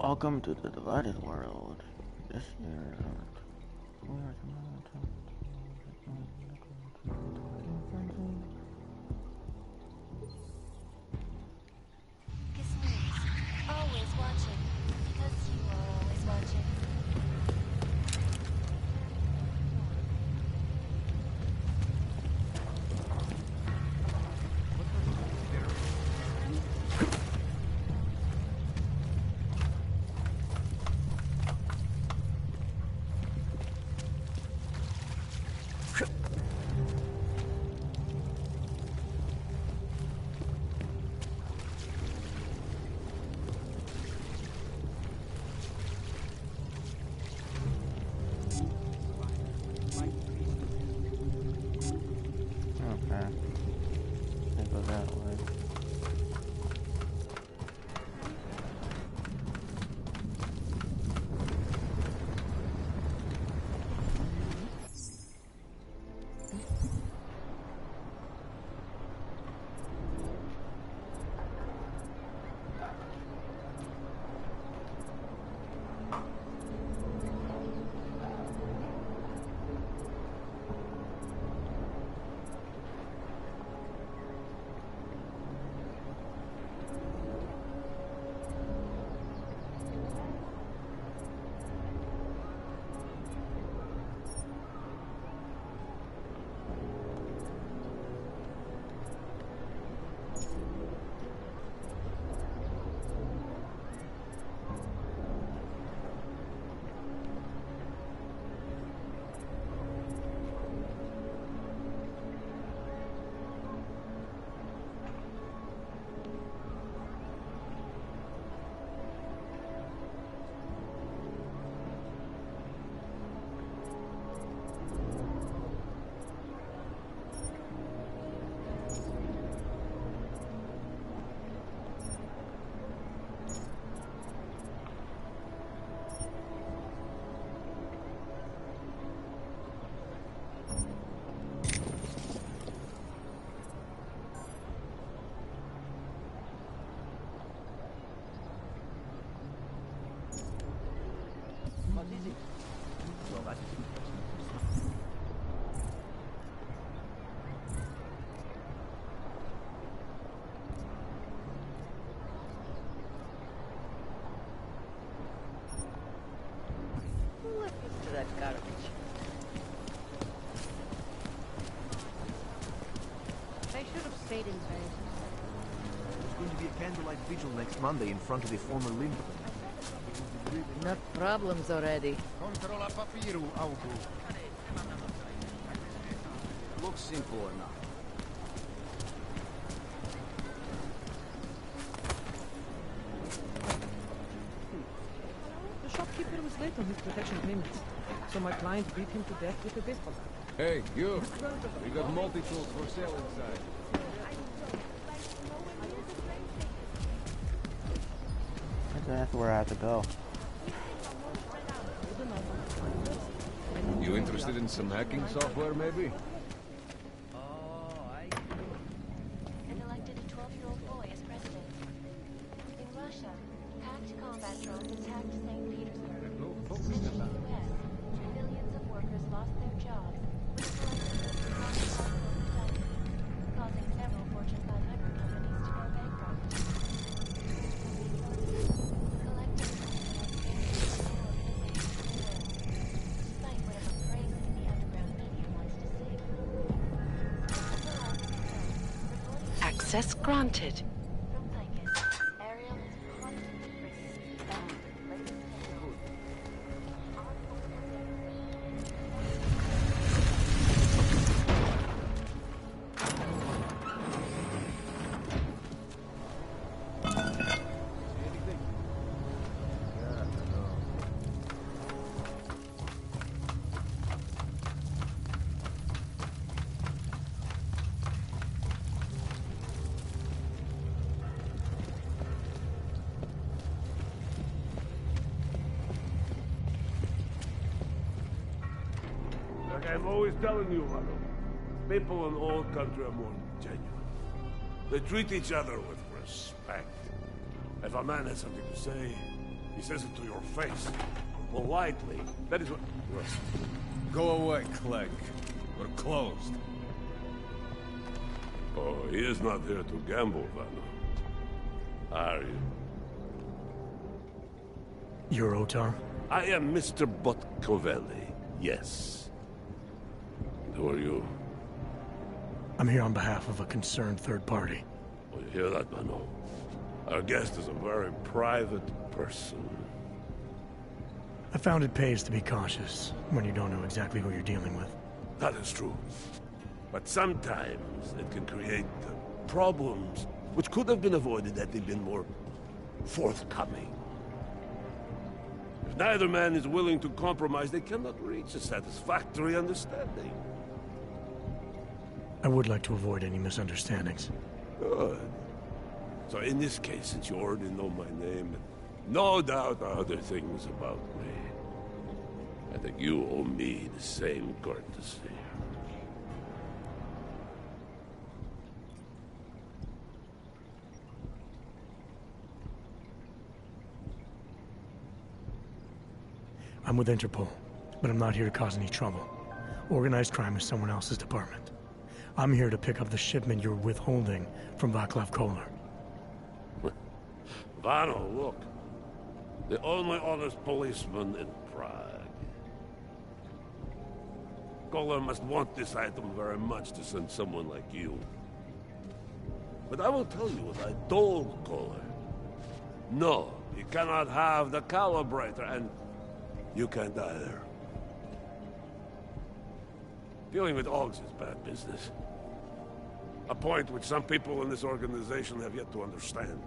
Welcome to the divided world. This year, Always watching, because you are always watching. To that garbage. They should have stayed in bed. There's going to be a candlelight vigil next Monday in front of the former Limb. Enough problems already. Controlla papiru, Augu. Looks simple enough. The shopkeeper was late on his protection payments, so my client beat him to death with a baseball bat. Hey, you! We got multi-tools for sale inside. that's where I have to go. You interested in some hacking software, maybe? And elected a 12-year-old boy as president. In Russia, hacked combat drones attacked St. Petersburg. And in the U.S., millions of workers lost their jobs, which causing several Fortune 500 companies to go bankrupt. Collective despite whatever phrases the underground media wants to say. Access granted. From Tychus, Ariel is constantly bringing bound the latest technology. Like I'm always telling you, Rado, people in all country are more genuine. They treat each other with respect. If a man has something to say, He says it to your face. Politely. That is what... Go away, Clegg. We're closed. Oh, he is not here to gamble, Vano. Are you? You're Otar? I am Mr. Botkovelli, yes. And who are you? I'm here on behalf of a concerned third party. Oh, you hear that, Vano? Our guest is a very private person. I found it pays to be cautious when you don't know exactly who you're dealing with. That is true. But sometimes it can create problems which could have been avoided had they been more forthcoming. If neither man is willing to compromise, they cannot reach a satisfactory understanding. I would like to avoid any misunderstandings. Good. So in this case, since you already know my name, and no doubt other things about me, I think you owe me the same courtesy. I'm with Interpol, but I'm not here to cause any trouble. Organized crime is someone else's department. I'm here to pick up the shipment you're withholding from Vaclav Kolar. Vano, look. The only honest policeman in Prague. Kolar must want this item very much to send someone like you. But I will tell you what I told Kolar. No, you cannot have the calibrator, and you can't either. Dealing with Augs is bad business. A point which some people in this organization have yet to understand.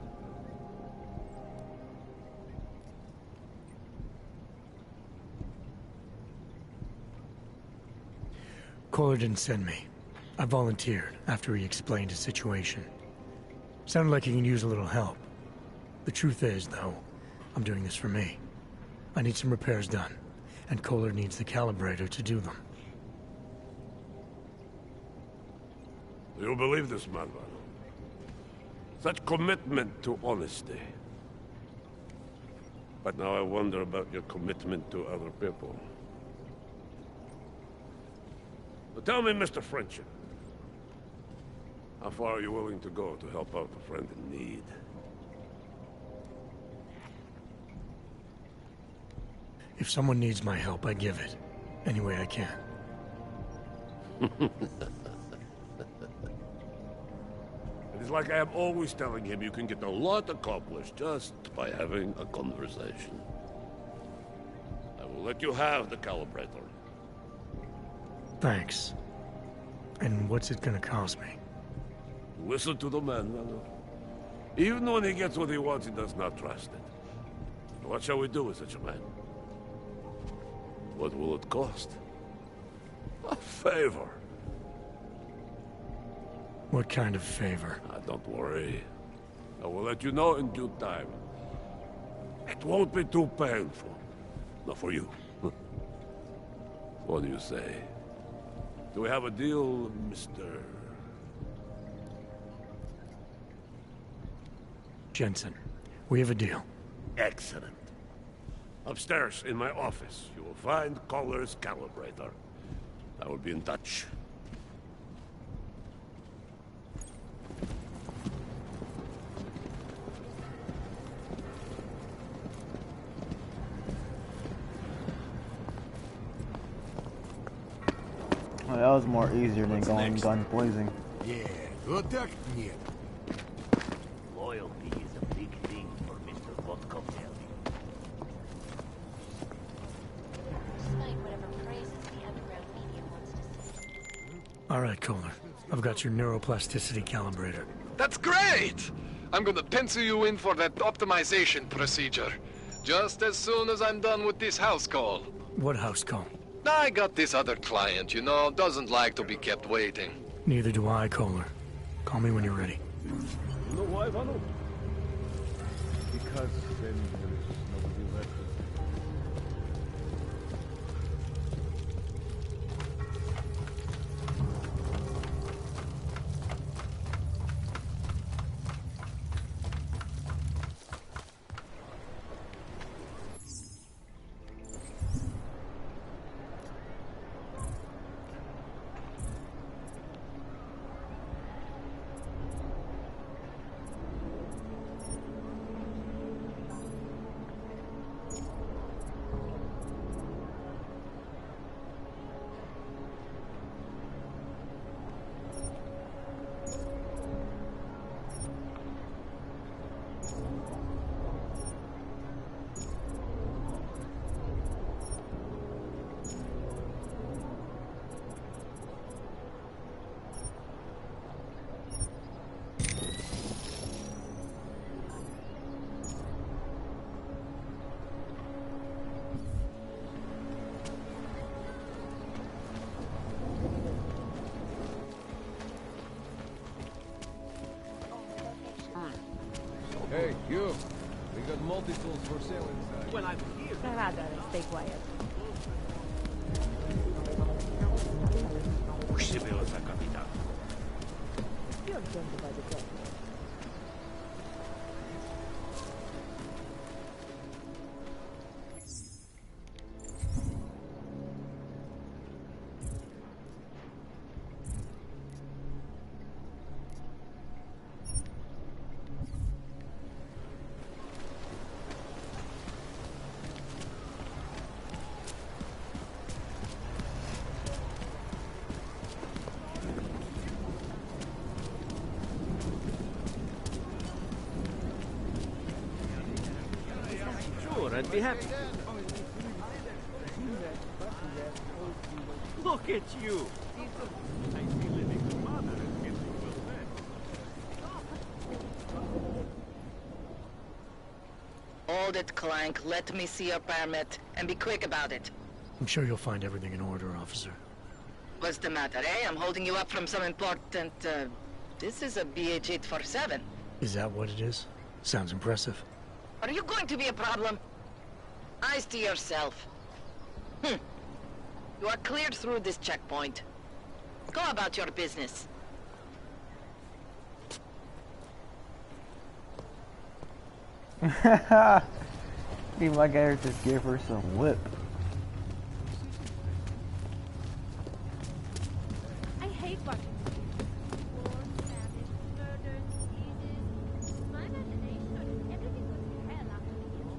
Kolar didn't send me. I volunteered after he explained his situation. Sounded like he can use a little help. The truth is, though, I'm doing this for me. I need some repairs done, and Kolar needs the calibrator to do them. Do you believe this man, Vano? Such commitment to honesty. But now I wonder about your commitment to other people. So tell me, Mr. Friendship, how far are you willing to go to help out a friend in need? If someone needs my help, I give it. Any way I can. It is like I am always telling him, you can get a lot accomplished just by having a conversation. I will let you have the calibrator. Thanks. And what's it gonna cost me? Listen to the man, Vano. Even when he gets what he wants, he does not trust it. What shall we do with such a man? What will it cost? A favor. What kind of favor? Don't worry. I will let you know in due time. It won't be too painful. Not for you. What do you say? Do we have a deal, Mr. Jensen, we have a deal. Excellent. Upstairs in my office, you will find Kolar's calibrator. I will be in touch. Well, that was more easier than What's going next? gun blazing. Yeah, вот так нет. Loyalty is a big thing for Mr. Botkovelli. Despite whatever praises the underground media wants to say. All right, Kolar. I've got your neuroplasticity calibrator. That's great! I'm gonna pencil you in for that optimization procedure. Just as soon as I'm done with this house call. What house call? I got this other client, you know, doesn't like to be kept waiting. Neither do I, Kolar. Call me when you're ready. You know why, Vano? Because then there's nobody left. Hey, you. We got multi-tools for sale inside. Well, I'm here. Rather, stay quiet. Už si byl za kapitán. You're going to buy the gun. Sure, I'd be happy. Look at you. I see living mother and get you well fed. Hold it, Clank. Let me see your permit. And be quick about it. I'm sure you'll find everything in order, officer. What's the matter, eh? I'm holding you up from some important, This is a BH-847. Is that what it is? Sounds impressive. Are you going to be a problem? Eyes to yourself. You are cleared through this checkpoint. Go about your business. See, my guy just gave her some whip. I hate watching wars, famine, murders, diseases. My imagination noticed everything goes to hell after the war.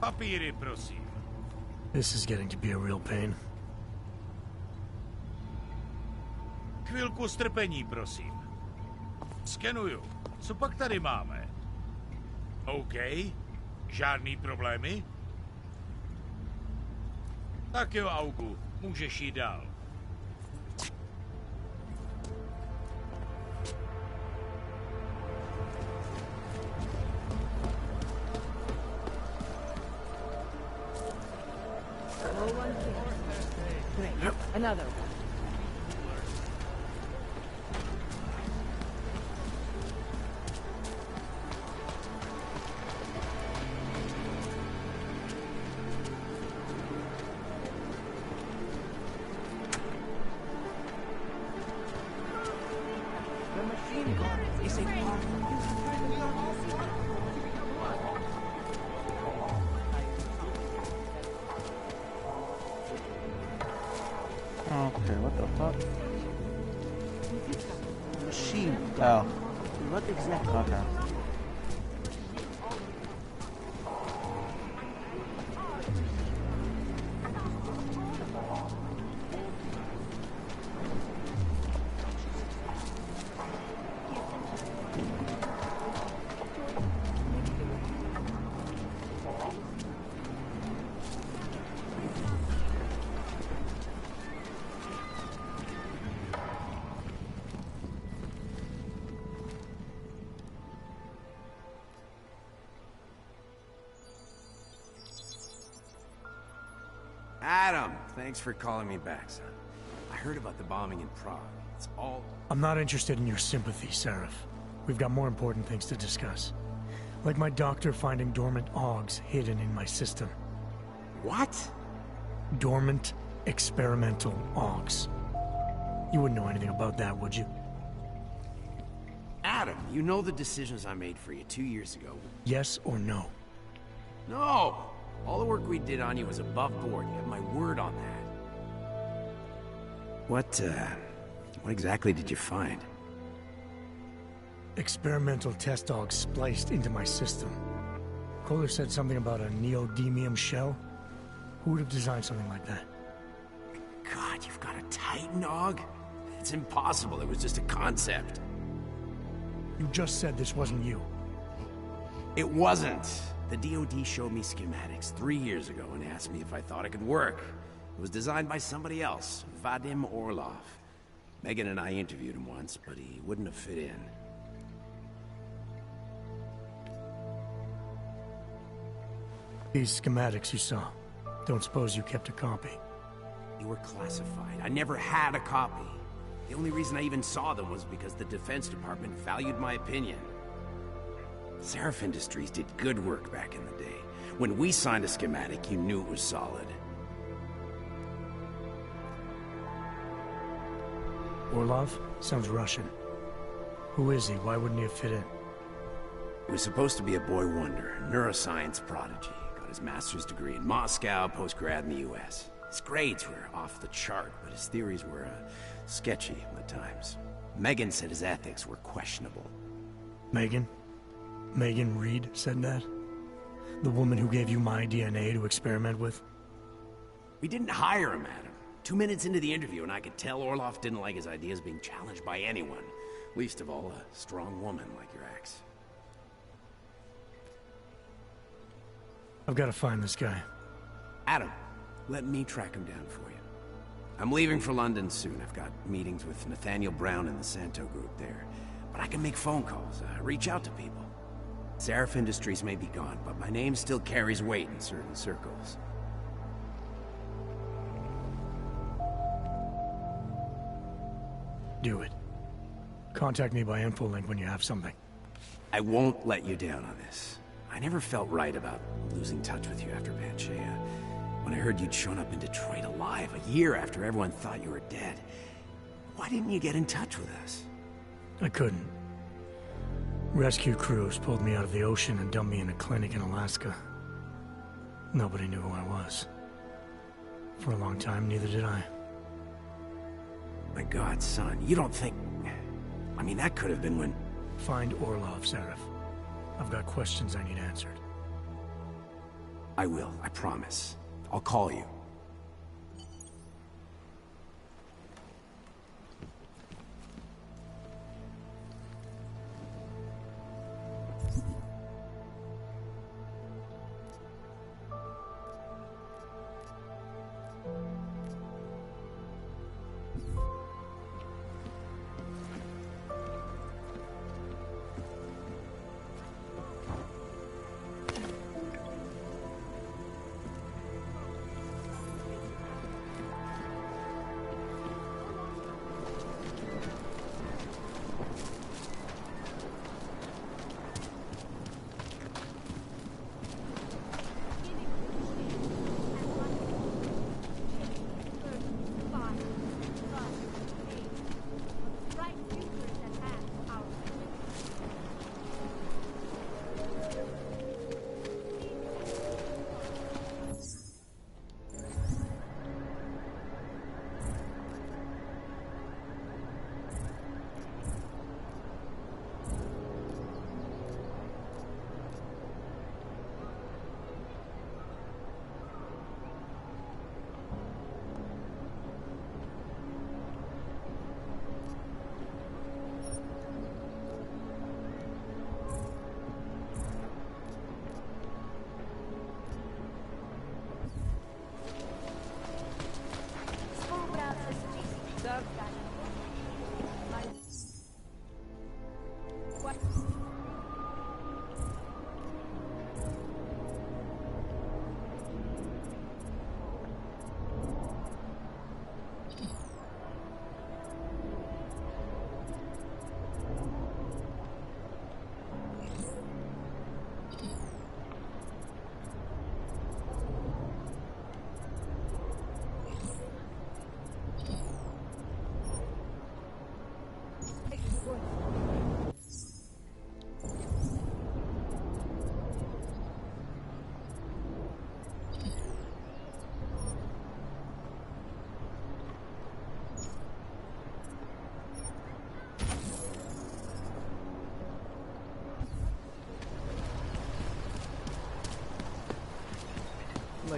Papíry, prosím. This is getting to be a real pain. Chvilku strpení, prosím. Skenuju. Co pak tady máme? OK. Žádný problémy? Tak jo, Augu. Můžeš jít dál. Great. Another one. The machine gun is a part of Okay, what the fuck? machine Oh, gun. What exactly? okay. Adam, thanks for calling me back, son. I heard about the bombing in Prague. It's all... I'm not interested in your sympathy, Seraph. We've got more important things to discuss. Like my doctor finding dormant augs hidden in my system. What? Dormant experimental augs. You wouldn't know anything about that, would you? Adam, you know the decisions I made for you 2 years ago. Yes or no? No! All the work we did on you was above board. You have my word on that. What exactly did you find? Experimental test dogs spliced into my system. Kohler said something about a neodymium shell. Who would have designed something like that? God, you've got a Titan dog? It's impossible. It was just a concept. You just said this wasn't you. It wasn't. The DoD showed me schematics 3 years ago and asked me if I thought it could work. It was designed by somebody else, Vadim Orlov. Megan and I interviewed him once, but he wouldn't have fit in. These schematics you saw, don't suppose you kept a copy? They were classified. I never had a copy. The only reason I even saw them was because the Defense Department valued my opinion. Seraph Industries did good work back in the day. When we signed a schematic, you knew it was solid. Orlov? Sounds Russian. Who is he? Why wouldn't he have fit in? He was supposed to be a boy wonder, neuroscience prodigy. Got his master's degree in Moscow, post-grad in the US. His grades were off the chart, but his theories were sketchy at times. Megan said his ethics were questionable. Megan? Megan Reed said that? The woman who gave you my DNA to experiment with? We didn't hire him, Adam. 2 minutes into the interview, and I could tell Orlov didn't like his ideas being challenged by anyone. Least of all, a strong woman like your ex. I've got to find this guy. Adam, let me track him down for you. I'm leaving for London soon. I've got meetings with Nathaniel Brown and the Santo group there. But I can make phone calls, reach out to people. Seraph Industries may be gone, but my name still carries weight in certain circles. Do it. Contact me by infolink when you have something. I won't let you down on this. I never felt right about losing touch with you after Panchea. When I heard you'd shown up in Detroit alive a year after everyone thought you were dead, why didn't you get in touch with us? I couldn't. Rescue crews pulled me out of the ocean and dumped me in a clinic in Alaska. Nobody knew who I was. For a long time, neither did I. My God, son, you don't think... I mean, that could have been when... Find Orlov, Seraph. I've got questions I need answered. I will, I promise. I'll call you.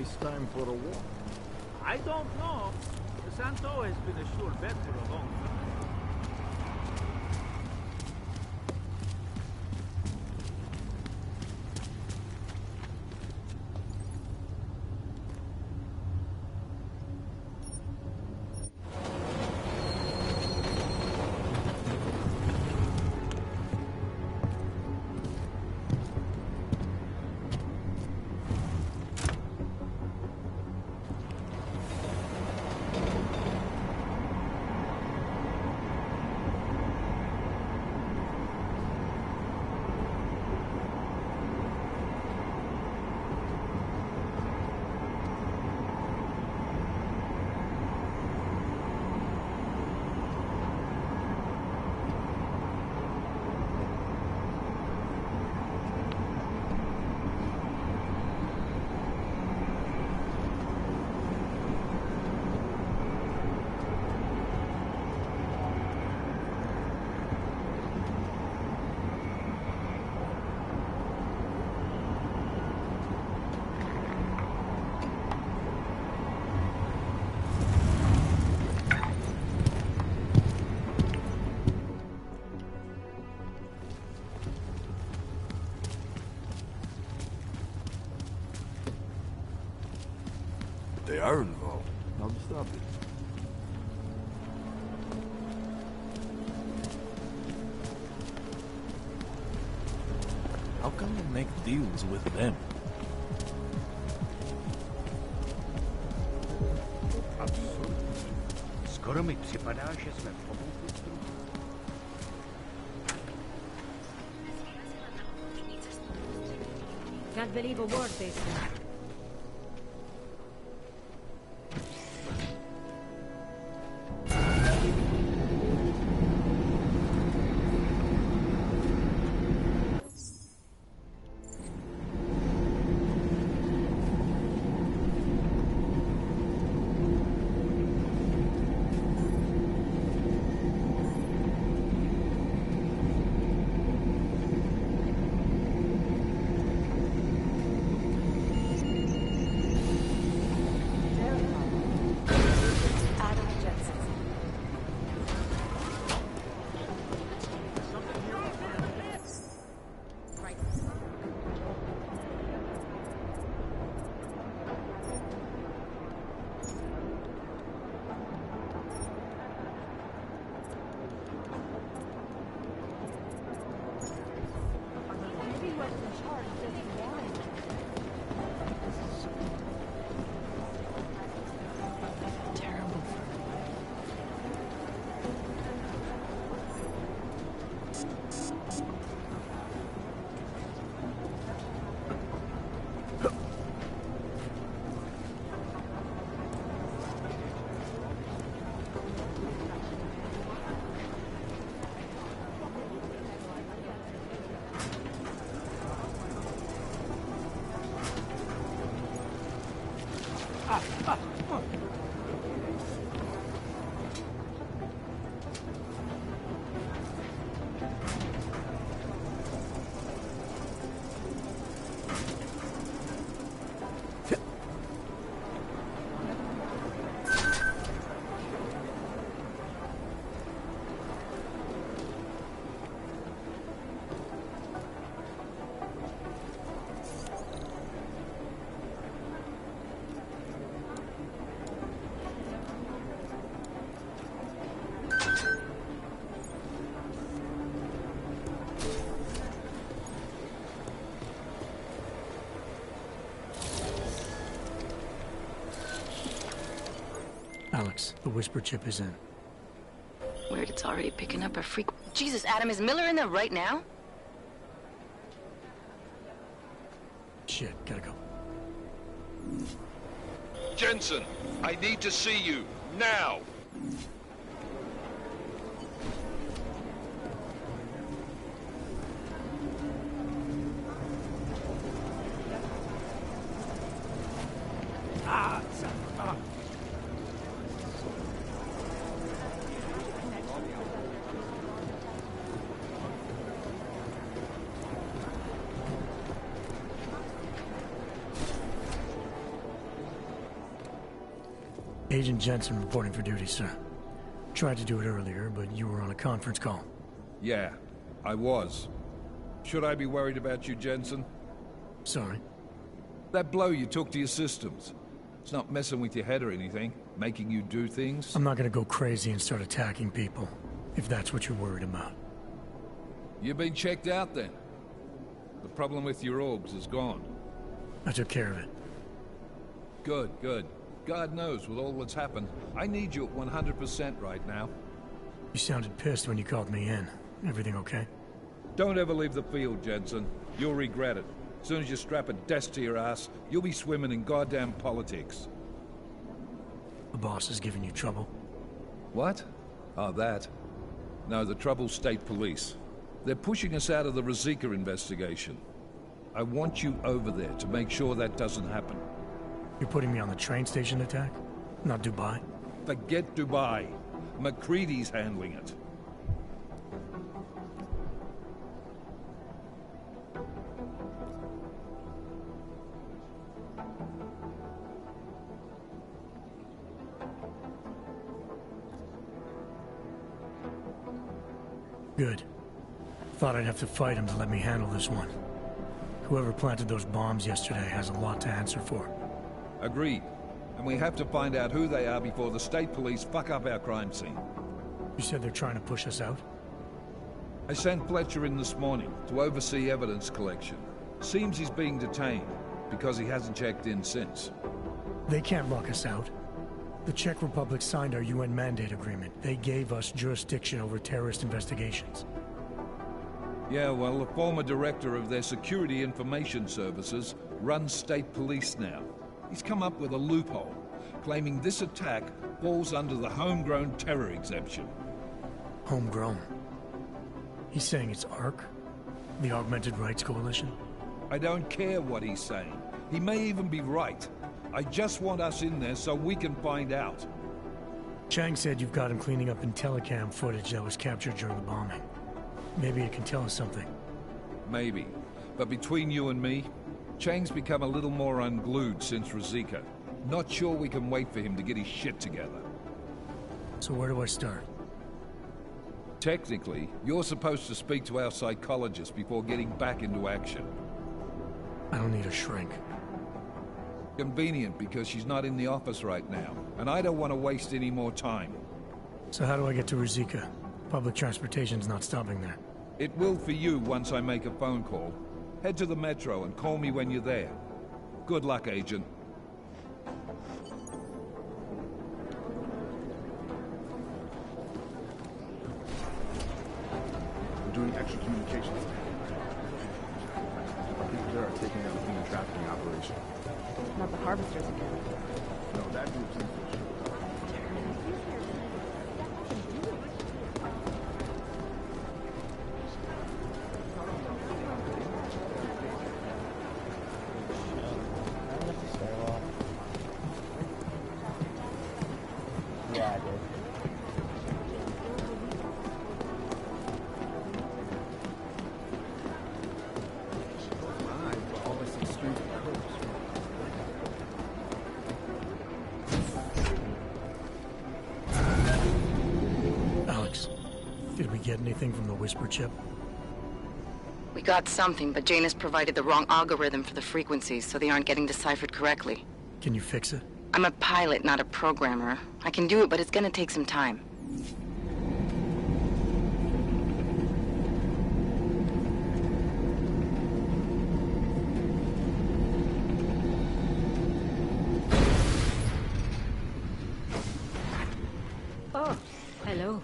nice time for a walk. I don't know. Santo has been a sure bet for a long time. They are involved. I'll stop it. How come you make deals with them? Absurd. Skoro mi připadá, že jsme v obou kustru. Can't believe a word they say. Alex, the whisper chip is in. Weird, it's already picking up a freak. Jesus, Adam, is Miller in there right now? Shit, gotta go. Jensen, I need to see you, now! Agent Jensen reporting for duty, sir. Tried to do it earlier, but you were on a conference call. Yeah, I was. Should I be worried about you, Jensen? Sorry. That blow you took to your systems. It's not messing with your head or anything, making you do things? I'm not gonna go crazy and start attacking people, if that's what you're worried about. You've been checked out then? The problem with your orbs is gone. I took care of it. Good, good. God knows, with all that's happened, I need you at 100% right now. You sounded pissed when you called me in. Everything okay? Don't ever leave the field, Jensen. You'll regret it. As soon as you strap a desk to your ass, you'll be swimming in goddamn politics. The boss is giving you trouble? What? Oh, that. No, the trouble's state police. They're pushing us out of the Ruzicka investigation. I want you over there to make sure that doesn't happen. You're putting me on the train station attack? Not Dubai? Forget Dubai. McCready's handling it. Good. Thought I'd have to fight him to let me handle this one. Whoever planted those bombs yesterday has a lot to answer for. Agreed. And we have to find out who they are before the state police fuck up our crime scene. You said they're trying to push us out? I sent Fletcher in this morning to oversee evidence collection. Seems he's being detained because he hasn't checked in since. They can't lock us out. The Czech Republic signed our UN mandate agreement. They gave us jurisdiction over terrorist investigations. Yeah, well, the former director of their security information services runs state police now. He's come up with a loophole, claiming this attack falls under the homegrown terror exemption. Homegrown? He's saying it's ARC? The Augmented Rights Coalition? I don't care what he's saying. He may even be right. I just want us in there so we can find out. Chang said you've got him cleaning up Intellicam footage that was captured during the bombing. Maybe it can tell us something. Maybe. But between you and me, Chang's become a little more unglued since Ruzicka. Not sure we can wait for him to get his shit together. So where do I start? Technically, you're supposed to speak to our psychologist before getting back into action. I don't need a shrink. Convenient because she's not in the office right now, and I don't want to waste any more time. So how do I get to Ruzicka? Public transportation's not stopping there. It will for you once I make a phone call. Head to the metro and call me when you're there. Good luck, Agent. We're doing extra communications. Our people there are taking out a human trafficking operation. Not the harvesters again. No, that group's in for sure. Yeah, I did. Alex, did we get anything from the Whisper chip? We got something, but Jane has provided the wrong algorithm for the frequencies, so they aren't getting deciphered correctly. Can you fix it? I'm a pilot, not a programmer. I can do it, but it's gonna take some time. Oh, hello.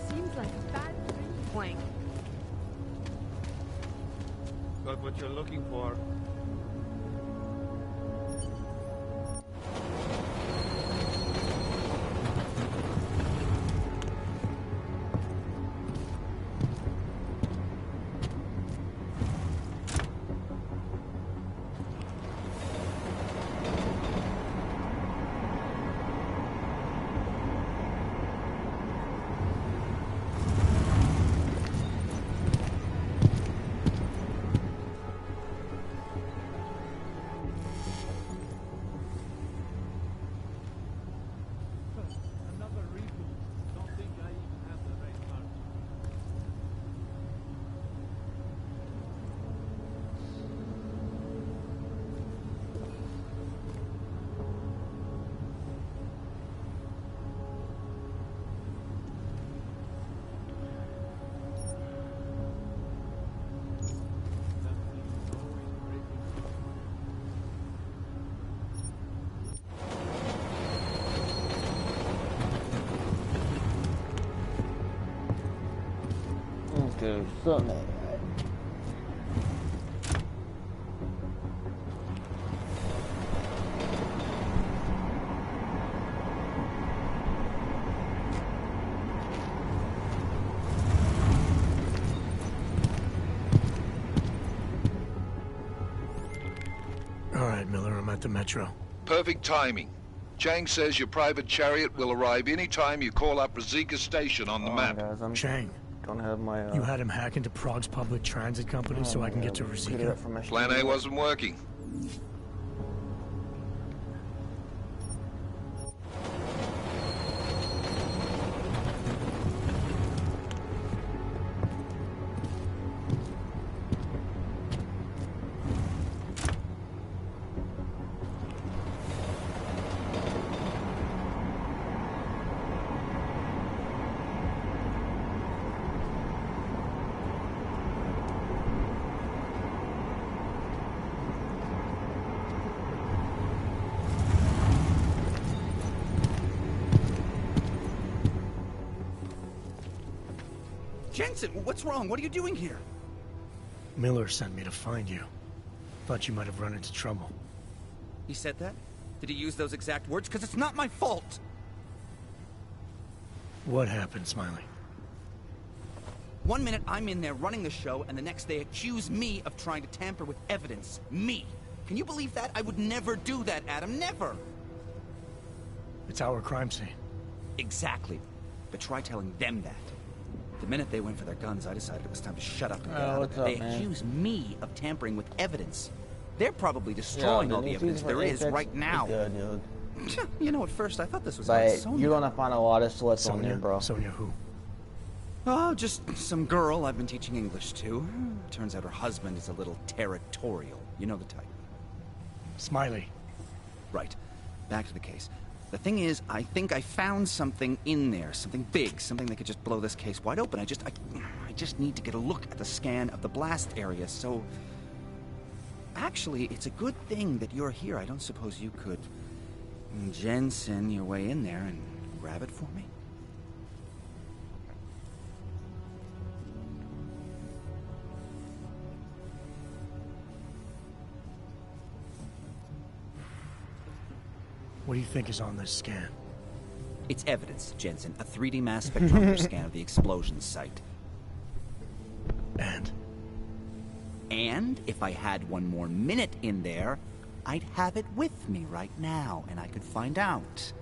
Seems like a bad wank. Got what you're looking for. There's something. All right, Miller, I'm at the Metro. Perfect timing. Chang says your private chariot will arrive anytime you call up Rosika Station on the map. Guys, Chang, don't have my. you had him hack into Prague's public transit company so I can get to Rosika? Plan A wasn't working. Jensen, what's wrong? What are you doing here? Miller sent me to find you. Thought you might have run into trouble. He said that? Did he use those exact words? Because it's not my fault! What happened, Smiley? One minute I'm in there running the show, and the next they accuse me of trying to tamper with evidence. Me! Can you believe that? I would never do that, Adam. Never! It's our crime scene. Exactly. But try telling them that. The minute they went for their guns, I decided it was time to shut up and get out of there. They accuse me of tampering with evidence. They're probably destroying all the evidence there is right now. Good, dude. You know, at first I thought this was But Sonya. you're gonna find a lot of sluts on there, bro. Sonya who? Oh, just some girl I've been teaching English to. Turns out her husband is a little territorial. You know the type. Smiley. Right. Back to the case. The thing is, I think I found something in there. Something big. Something that could just blow this case wide open. I just need to get a look at the scan of the blast area, so... Actually, it's a good thing that you're here. I don't suppose you could... Jensen your way in there and grab it for me? What do you think is on this scan? It's evidence, Jensen. A 3D mass spectrometer scan of the explosion site. And? And if I had one more minute in there, I'd have it with me right now, and I could find out.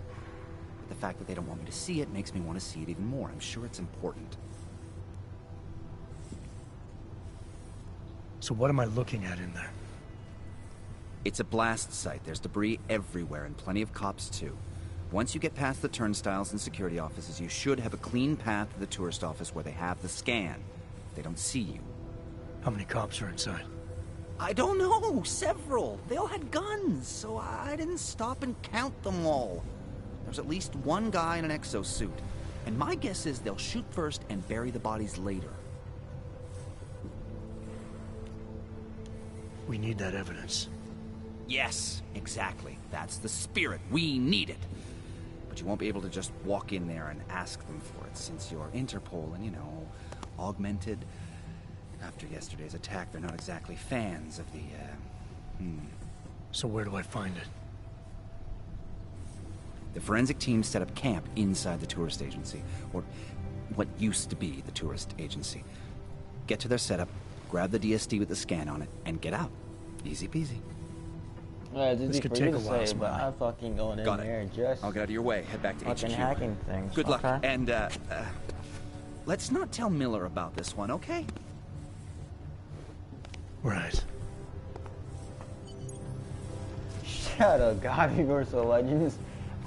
But the fact that they don't want me to see it makes me want to see it even more. I'm sure it's important. So what am I looking at in there? It's a blast site. There's debris everywhere, and plenty of cops, too. Once you get past the turnstiles and security offices, you should have a clean path to the tourist office where they have the scan. They don't see you. How many cops are inside? I don't know. Several. They all had guns, so I didn't stop and count them all. There's at least one guy in an exosuit. And my guess is they'll shoot first and bury the bodies later. We need that evidence. Yes, exactly. That's the spirit. We need it. But you won't be able to just walk in there and ask them for it, since you're Interpol and, you know, augmented. After yesterday's attack, they're not exactly fans of the, So where do I find it? The forensic team set up camp inside the tourist agency, or what used to be the tourist agency. Get to their setup, grab the DSD with the scan on it, and get out. Easy peasy. Yeah, it's This easy could for you take to a while, say, but Smiley. I'm fucking going in Got it. there and just I'll get out of your way. Head back to fucking HQ. hacking things. Good luck. Okay? And, let's not tell Miller about this one, okay? Right. Shut up, God, Universal Legends.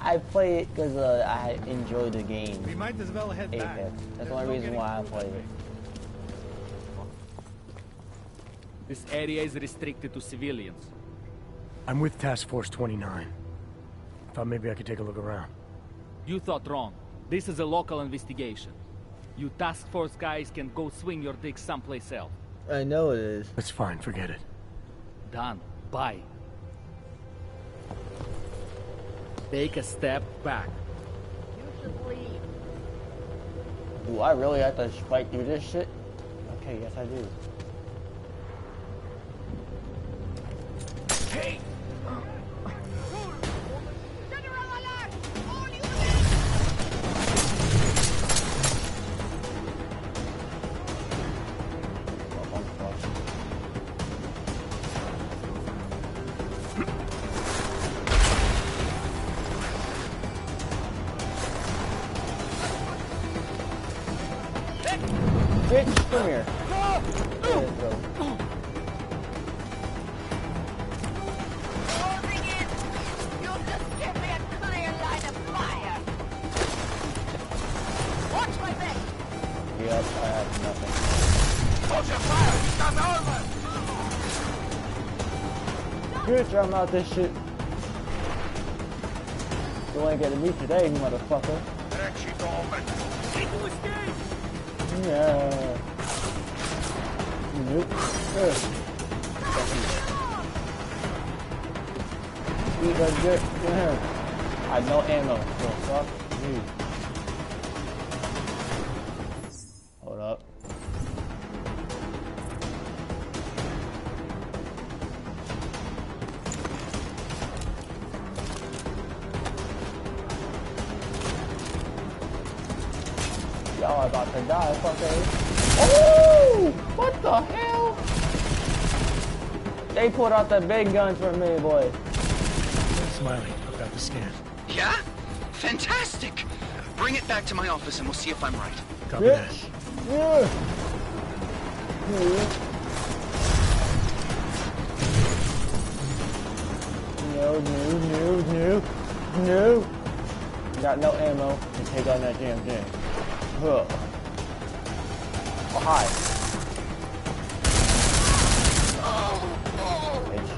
I play it because I enjoy the game. We might as well head back. Apex. That's There's the only no reason getting why I through play it. This area is restricted to civilians. I'm with Task Force 29. Thought maybe I could take a look around. You thought wrong. This is a local investigation. You task force guys can go swing your dick someplace else. I know it is. That's fine, forget it. Done. Bye. Take a step back. You should leave. Do I really have to fight through this shit? Okay, yes I do. Hey! Bitch, come here. There you go. Closing in! You just give me a clear line of fire! Watch my back! Yep, I have nothing. Hold your fire! It's not over! Bitch, I'm out this shit. You ain't getting me today, motherfucker. Yeah. Nope. Eat that dick. Yeah. I have no ammo, so fuck you. Hold up. Y'all about to die, fucker. Oh! What the hell? They pulled out the big guns for me, boy. Smiley, I've got the scan. Yeah? Fantastic! Bring it back to my office and we'll see if I'm right. Copy that. Yeah. No. Got no ammo to take on that damn thing. Huh. Oh, hi. Bitch.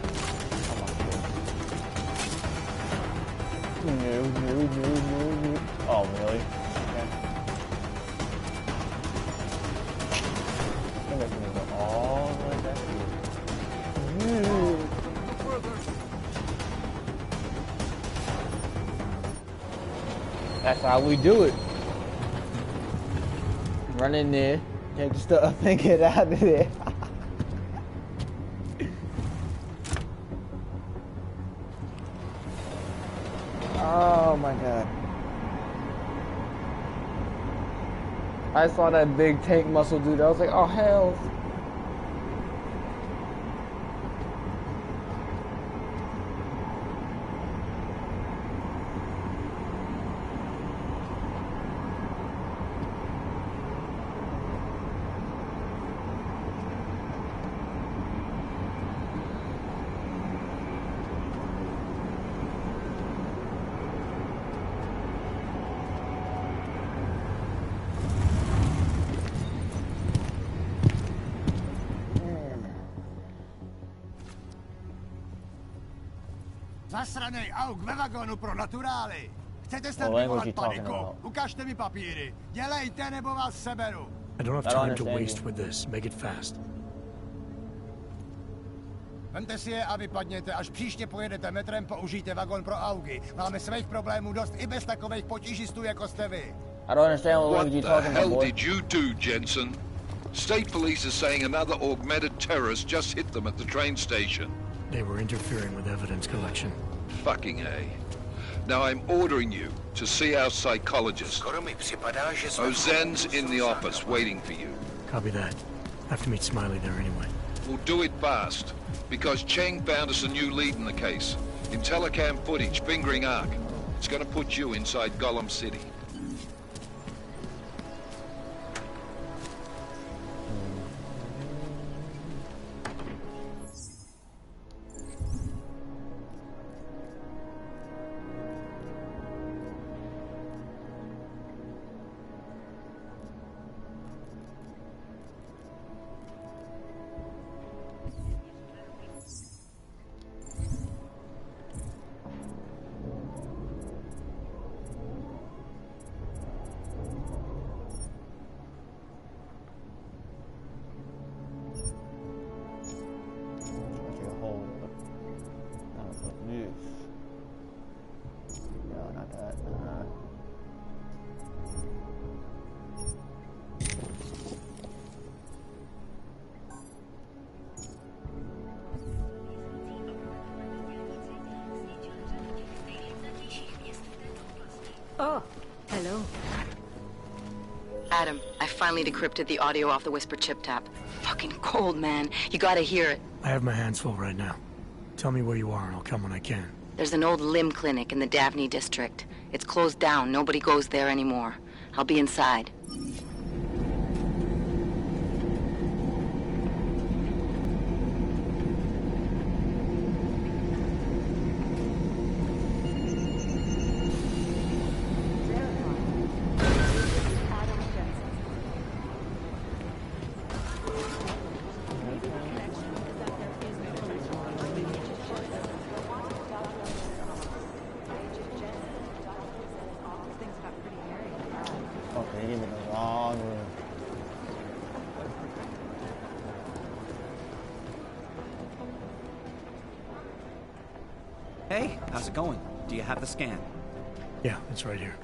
Come on, kid. No. Oh, really? Okay. I think that's gonna go all the way back here. That's how we do it. Run in there, take the stuff, and get out of there. Oh my god. I saw that big tank muscle dude. I was like, oh hell. Zasranej auk ve vagonu pro naturály! Chcete snad vyvolat paniku? Ukažte mi papíry. Dělejte, nebo vás seberu. I don't have time to waste with this. Make it fast. Vemte si je a vypadněte. Až příště pojedete metrem, použijte vagon pro augy. Máme svých problémů dost i bez takových potížistů, jako jste vy. I don't understand what you're talking about, What the hell boy. did you do, Jensen? State police are saying another augmented terrorist just hit them at the train station. They were interfering with evidence collection. Fucking A. Now I'm ordering you to see our psychologist. Ozen's in the office waiting for you. Copy that. Have to meet Smiley there anyway. We'll do it fast, because Cheng found us a new lead in the case. In telecam footage fingering Ark. It's gonna put you inside Gollum City. Oh, hello. Adam, I finally decrypted the audio off the Whisper chip tap. Fucking cold, man. You gotta hear it. I have my hands full right now. Tell me where you are and I'll come when I can. There's an old limb clinic in the Davney district. It's closed down. Nobody goes there anymore. I'll be inside. Okay, give me the wrong room. Hey, how's it going? Do you have the scan? Yeah, it's right here.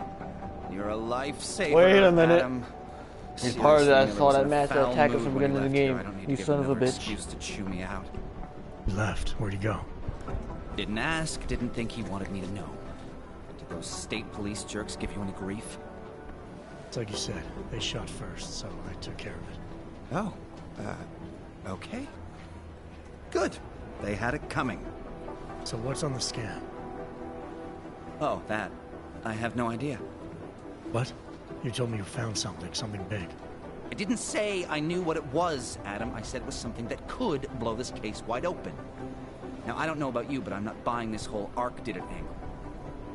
You're a lifesaver. Wait a minute. Adam. He's part of that. I Seriously, saw there that was master foul attack us mood at the when beginning of the he left game. here. I don't need to You give son of a another bitch. excuse to chew me out. He left. Where'd he go? Didn't ask, didn't think he wanted me to know. Did those state police jerks give you any grief? It's like you said. They shot first, so I took care of it. Oh, okay. Good. They had it coming. So what's on the scan? Oh, that. I have no idea. What? You told me you found something big. I didn't say I knew what it was, Adam. I said it was something that could blow this case wide open. Now, I don't know about you, but I'm not buying this whole Ark did it angle.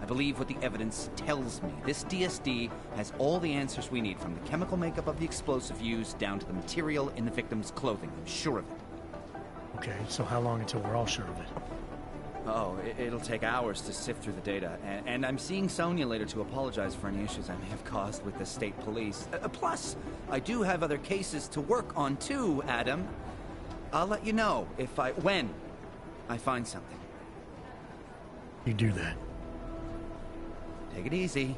I believe what the evidence tells me. This DSD has all the answers we need, from the chemical makeup of the explosive used down to the material in the victim's clothing. I'm sure of it. Okay, so how long until we're all sure of it? Oh, it'll take hours to sift through the data, and I'm seeing Sonia later to apologize for any issues I may have caused with the state police. Plus, I do have other cases to work on too, Adam. I'll let you know when I find something. You do that. Take it easy.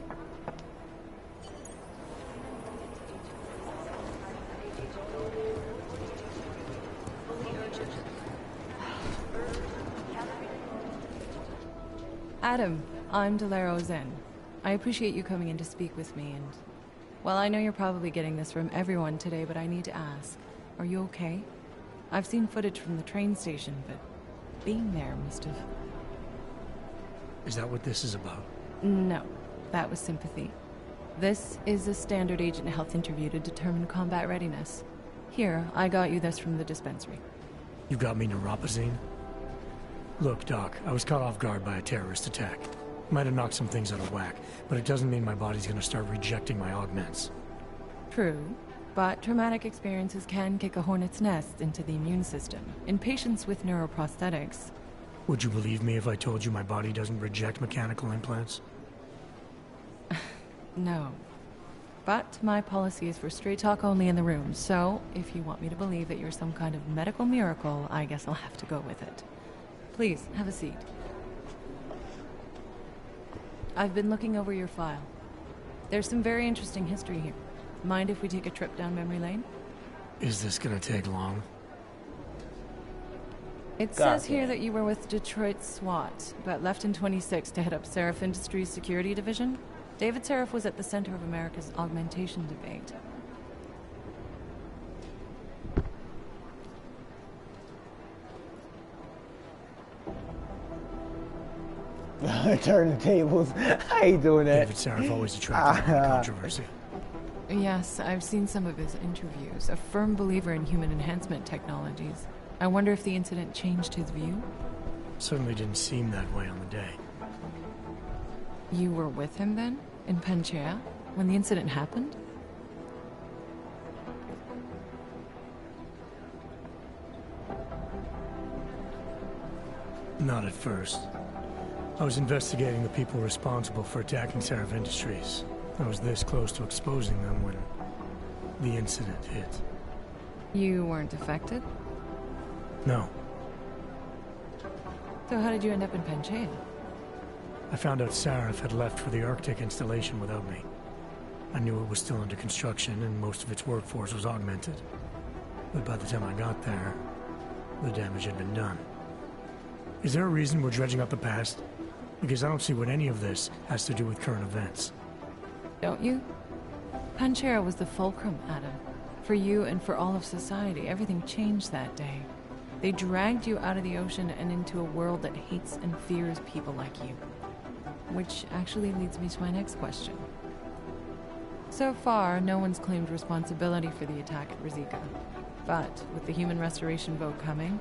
Adam, I'm Delaro Zen. I appreciate you coming in to speak with me, and... well, I know you're probably getting this from everyone today, but I need to ask. Are you okay? I've seen footage from the train station, but being there must have... Is that what this is about? No, that was sympathy. This is a standard agent health interview to determine combat readiness. Here, I got you this from the dispensary. You got me neuropazine? Look, Doc, I was caught off guard by a terrorist attack. Might have knocked some things out of whack, but it doesn't mean my body's gonna start rejecting my augments. True, but traumatic experiences can kick a hornet's nest into the immune system. In patients with neuroprosthetics... Would you believe me if I told you my body doesn't reject mechanical implants? No. But my policy is for straight talk only in the room, so if you want me to believe that you're some kind of medical miracle, I guess I'll have to go with it. Please, have a seat. I've been looking over your file. There's some very interesting history here. Mind if we take a trip down memory lane? Is this gonna take long? It says here that you were with Detroit SWAT, but left in 26 to head up Seraph Industries' security division. David Seraph was at the center of America's augmentation debate. Turn the tables. I ain't doing that. David Seraph always attracted a lot of controversy. Yes, I've seen some of his interviews. A firm believer in human enhancement technologies. I wonder if the incident changed his view? Certainly didn't seem that way on the day. You were with him then? In Panchea? When the incident happened? Not at first. I was investigating the people responsible for attacking Seraph Industries. I was this close to exposing them when the incident hit. You weren't affected? No. So how did you end up in Panchea? I found out Seraph had left for the Arctic installation without me. I knew it was still under construction and most of its workforce was augmented. But by the time I got there, the damage had been done. Is there a reason we're dredging up the past? Because I don't see what any of this has to do with current events. don't you? Panchera was the fulcrum, Adam. For you and for all of society, everything changed that day. They dragged you out of the ocean and into a world that hates and fears people like you. Which actually leads me to my next question. So far, no one's claimed responsibility for the attack at Rizika. But with the human restoration vote coming,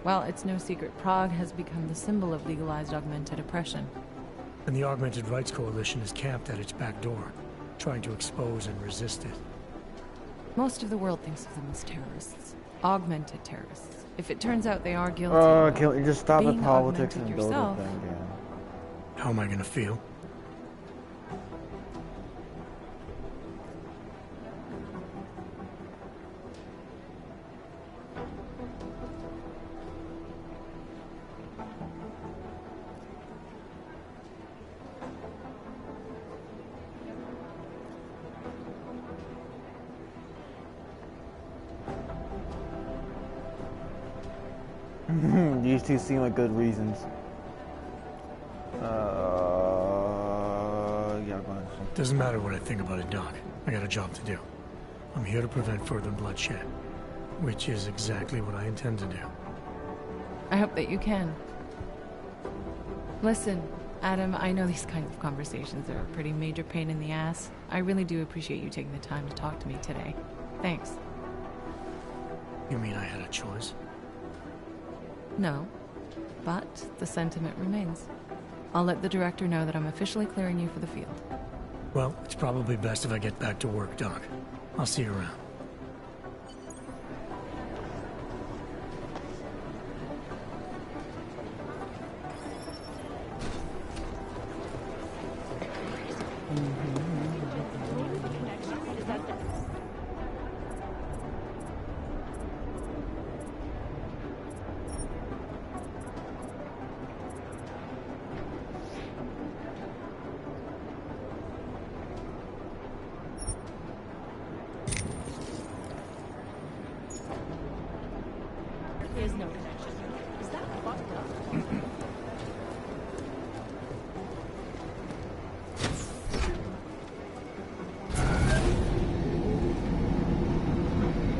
well, it's no secret Prague has become the symbol of legalized augmented oppression. And the Augmented Rights Coalition is camped at its back door, trying to expose and resist it. Most of the world thinks of them as terrorists. Augmented terrorists. If it turns out they are guilty Can you just stop the being politics augmented and build a yourself, thing, yeah. How am I gonna feel? These two seem like good reasons. Yeah, go ahead. Doesn't matter what I think about it, Doc. I got a job to do. I'm here to prevent further bloodshed, which is exactly what I intend to do. I hope that you can. Listen, Adam, I know these kinds of conversations are a pretty major pain in the ass. I really do appreciate you taking the time to talk to me today. Thanks. You mean I had a choice? No, but the sentiment remains. I'll let the director know that I'm officially clearing you for the field. Well, it's probably best if I get back to work, Doc. I'll see you around. There's no connection. Is that fucked up?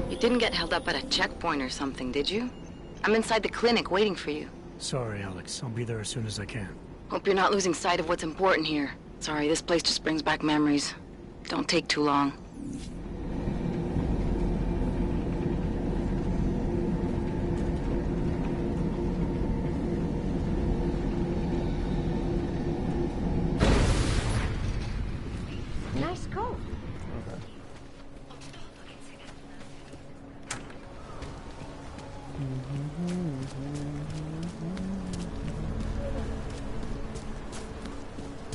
You didn't get held up at a checkpoint or something, did you? I'm inside the clinic waiting for you. Sorry, Alex. I'll be there as soon as I can. Hope you're not losing sight of what's important here. Sorry, this place just brings back memories. Don't take too long. Nice coat. Okay.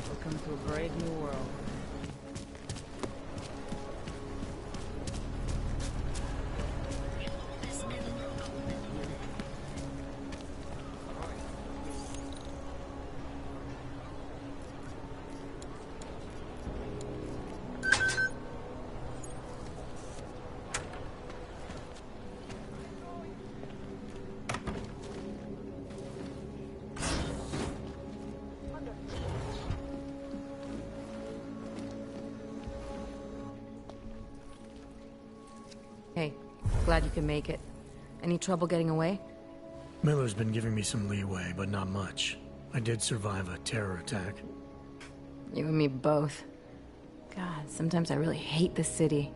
Welcome to a brave new world. Hey, glad you can make it. Any trouble getting away? Miller's been giving me some leeway, but not much. I did survive a terror attack. You and me both. God, sometimes I really hate this city.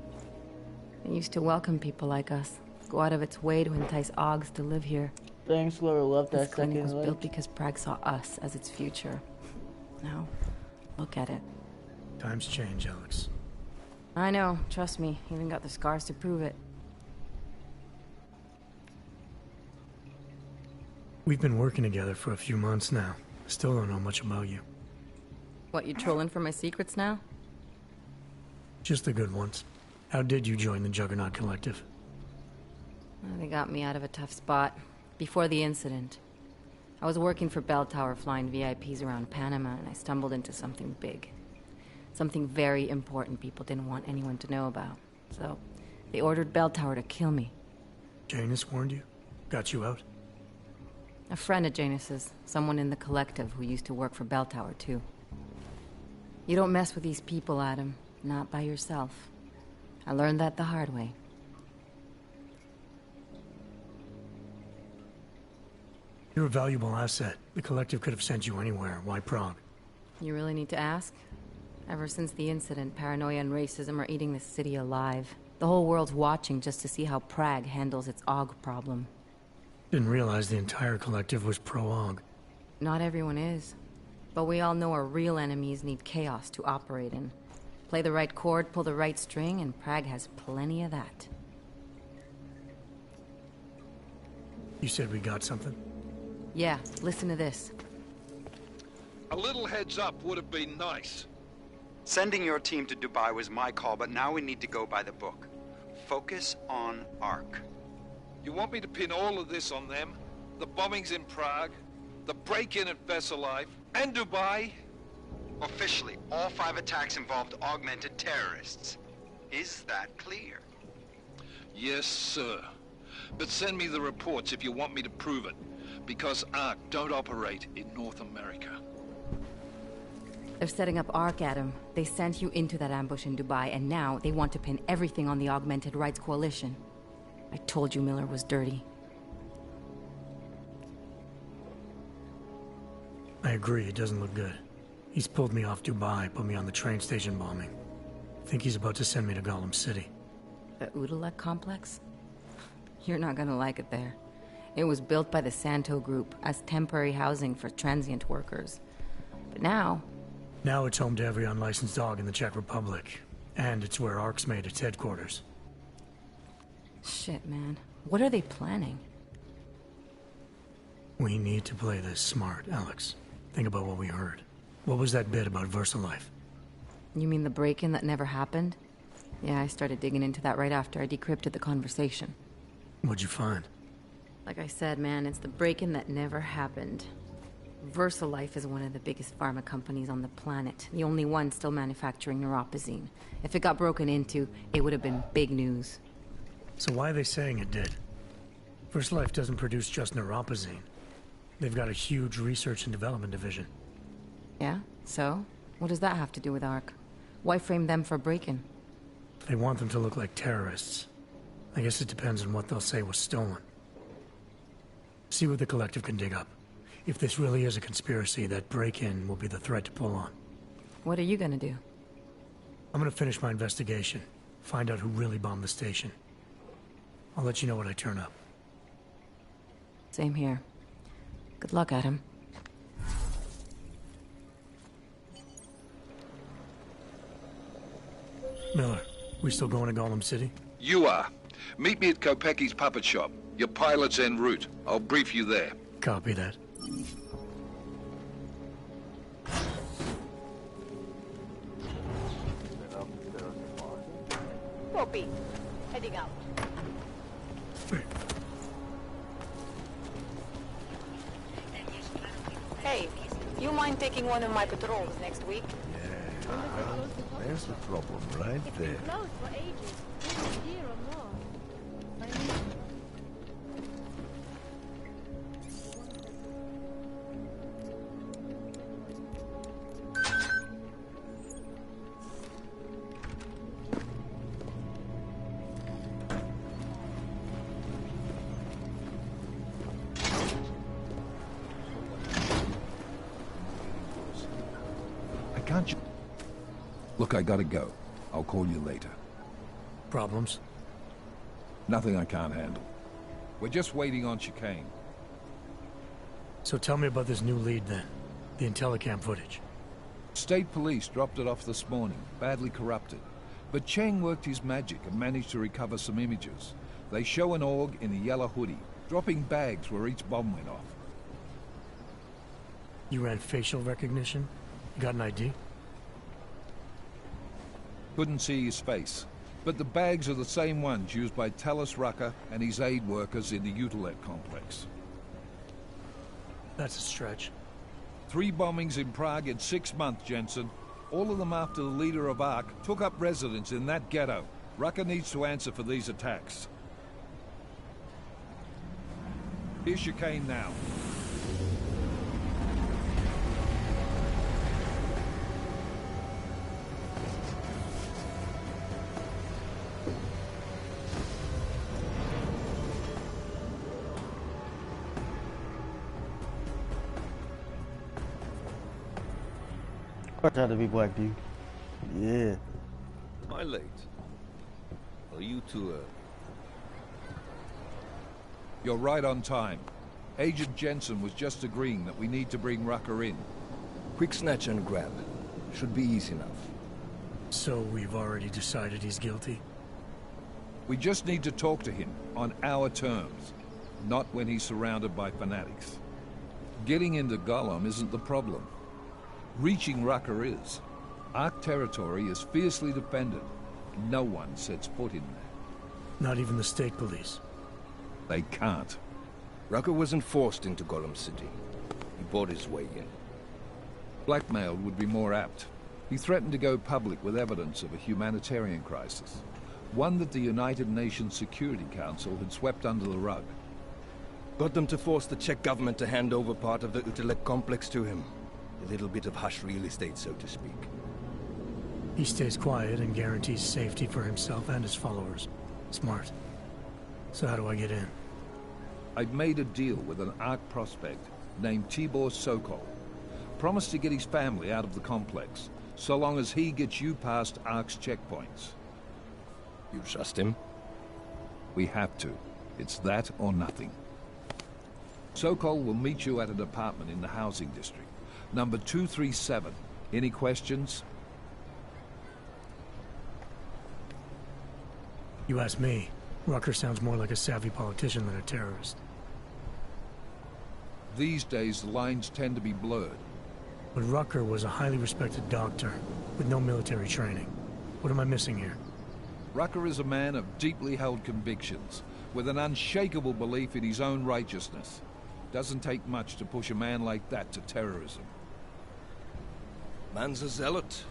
It used to welcome people like us. Go out of its way to entice Augs to live here. Thanks, Laura. Love that This clinic was second built like. because Prague saw us as its future. Now, look at it. Times change, Alex. I know, trust me. Even got the scars to prove it. We've been working together for a few months now. Still don't know much about you. What, you trolling for my secrets now? Just the good ones. How did you join the Juggernaut Collective? Well, they got me out of a tough spot. Before the incident, I was working for Bell Tower flying VIPs around Panama, and I stumbled into something big. Something very important people didn't want anyone to know about. So, they ordered Bell Tower to kill me. Janus warned you? Got you out? A friend of Janus's, someone in the collective who used to work for Bell Tower, too. You don't mess with these people, Adam. Not by yourself. I learned that the hard way. You're a valuable asset. The Collective could have sent you anywhere. Why Prague? You really need to ask? Ever since the incident, paranoia and racism are eating this city alive. The whole world's watching just to see how Prague handles its AUG problem. Didn't realize the entire Collective was pro-AUG. Not everyone is. But we all know our real enemies need chaos to operate in. Play the right chord, pull the right string, and Prague has plenty of that. You said we got something? Yeah, listen to this. A little heads up would have been nice. Sending your team to Dubai was my call, but now we need to go by the book. Focus on ARC. You want me to pin all of this on them? The bombings in Prague, the break-in at Vesellife, and Dubai? Officially, all 5 attacks involved augmented terrorists. Is that clear? Yes, sir. But send me the reports if you want me to prove it, because ARC don't operate in North America. They're setting up ARC, Adam. They sent you into that ambush in Dubai, and now they want to pin everything on the Augmented Rights Coalition. I told you Miller was dirty. I agree, it doesn't look good. He's pulled me off Dubai, put me on the train station bombing. Think he's about to send me to Gollum City. The Udalek complex? You're not gonna like it there. It was built by the Santo Group as temporary housing for transient workers. But now it's home to every unlicensed dog in the Czech Republic. And it's where ARC's made its headquarters. Shit, man. What are they planning? We need to play this smart, Alex. Think about what we heard. What was that bit about VersaLife? You mean the break-in that never happened? Yeah, I started digging into that right after I decrypted the conversation. What'd you find? Like I said, man, it's the break-in that never happened. VersaLife is one of the biggest pharma companies on the planet. The only one still manufacturing neuropozyne. If it got broken into, it would have been big news. So why are they saying it did? VersaLife doesn't produce just neuropozyne. They've got a huge research and development division. Yeah? So? What does that have to do with ARC? Why frame them for break-in? They want them to look like terrorists. I guess it depends on what they'll say was stolen. See what the Collective can dig up. If this really is a conspiracy, that break-in will be the thread to pull on. What are you gonna do? I'm gonna finish my investigation. Find out who really bombed the station. I'll let you know when I turn up. Same here. Good luck, Adam. Miller, we still going to Gollum City? You are. Meet me at Kopecki's puppet shop. Your pilot's en route. I'll brief you there. Copy that. Copy. Heading out. Hey, you mind taking one of my patrols next week? Well, there's the problem right there. Closed for ages. A year or more. I mean, I can't... Look, I gotta go. I'll call you later. Problems? Nothing I can't handle. We're just waiting on chicane. So tell me about this new lead then. The Intellicam footage. State police dropped it off this morning, badly corrupted. But Cheng worked his magic and managed to recover some images. They show an org in a yellow hoodie, dropping bags where each bomb went off. You ran facial recognition? You got an ID? Couldn't see his face. But the bags are the same ones used by Talis Rucker and his aid workers in the Utilek complex. That's a stretch. 3 bombings in Prague in 6 months, Jensen. All of them after the leader of ARC took up residence in that ghetto. Rucker needs to answer for these attacks. Here's chicane now. Watch out to be black, dude. Yeah. Am I late? Are you too early? You're right on time. Agent Jensen was just agreeing that we need to bring Rucker in. Quick snatch and grab. Should be easy enough. So we've already decided he's guilty? We just need to talk to him on our terms, not when he's surrounded by fanatics. Getting into Gollum isn't the problem. Reaching Rucker is. Ark territory is fiercely defended. No one sets foot in there. Not even the state police? They can't. Rucker wasn't forced into Gollum City. He bought his way in. Blackmail would be more apt. He threatened to go public with evidence of a humanitarian crisis. One that the United Nations Security Council had swept under the rug. Got them to force the Czech government to hand over part of the Utelek complex to him. A little bit of hush real estate, so to speak. He stays quiet and guarantees safety for himself and his followers. Smart. So how do I get in? I'd made a deal with an Ark prospect named Tibor Sokol. Promised to get his family out of the complex, so long as he gets you past Ark's checkpoints. You trust him? We have to. It's that or nothing. Sokol will meet you at an apartment in the housing district. Number 237. Any questions? You ask me. Rucker sounds more like a savvy politician than a terrorist. These days, the lines tend to be blurred. But Rucker was a highly respected doctor, with no military training. What am I missing here? Rucker is a man of deeply held convictions, with an unshakable belief in his own righteousness. Doesn't take much to push a man like that to terrorism. Man's a zealot.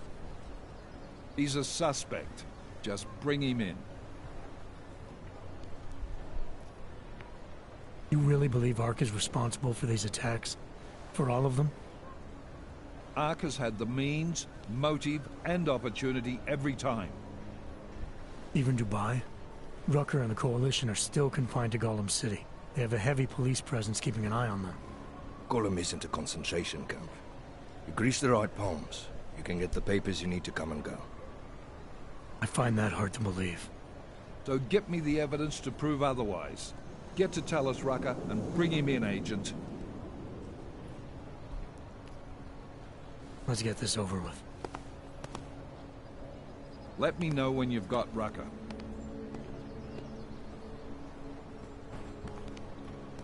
He's a suspect. Just bring him in. You really believe Ark is responsible for these attacks? For all of them? Ark has had the means, motive, and opportunity every time. Even Dubai? Rucker and the Coalition are still confined to Gollum City. They have a heavy police presence keeping an eye on them. Gollum isn't a concentration camp. You grease the right palms, you can get the papers you need to come and go. I find that hard to believe. So get me the evidence to prove otherwise. Get to tell us, Rucker, and bring him in, Agent. Let's get this over with. Let me know when you've got Rucker.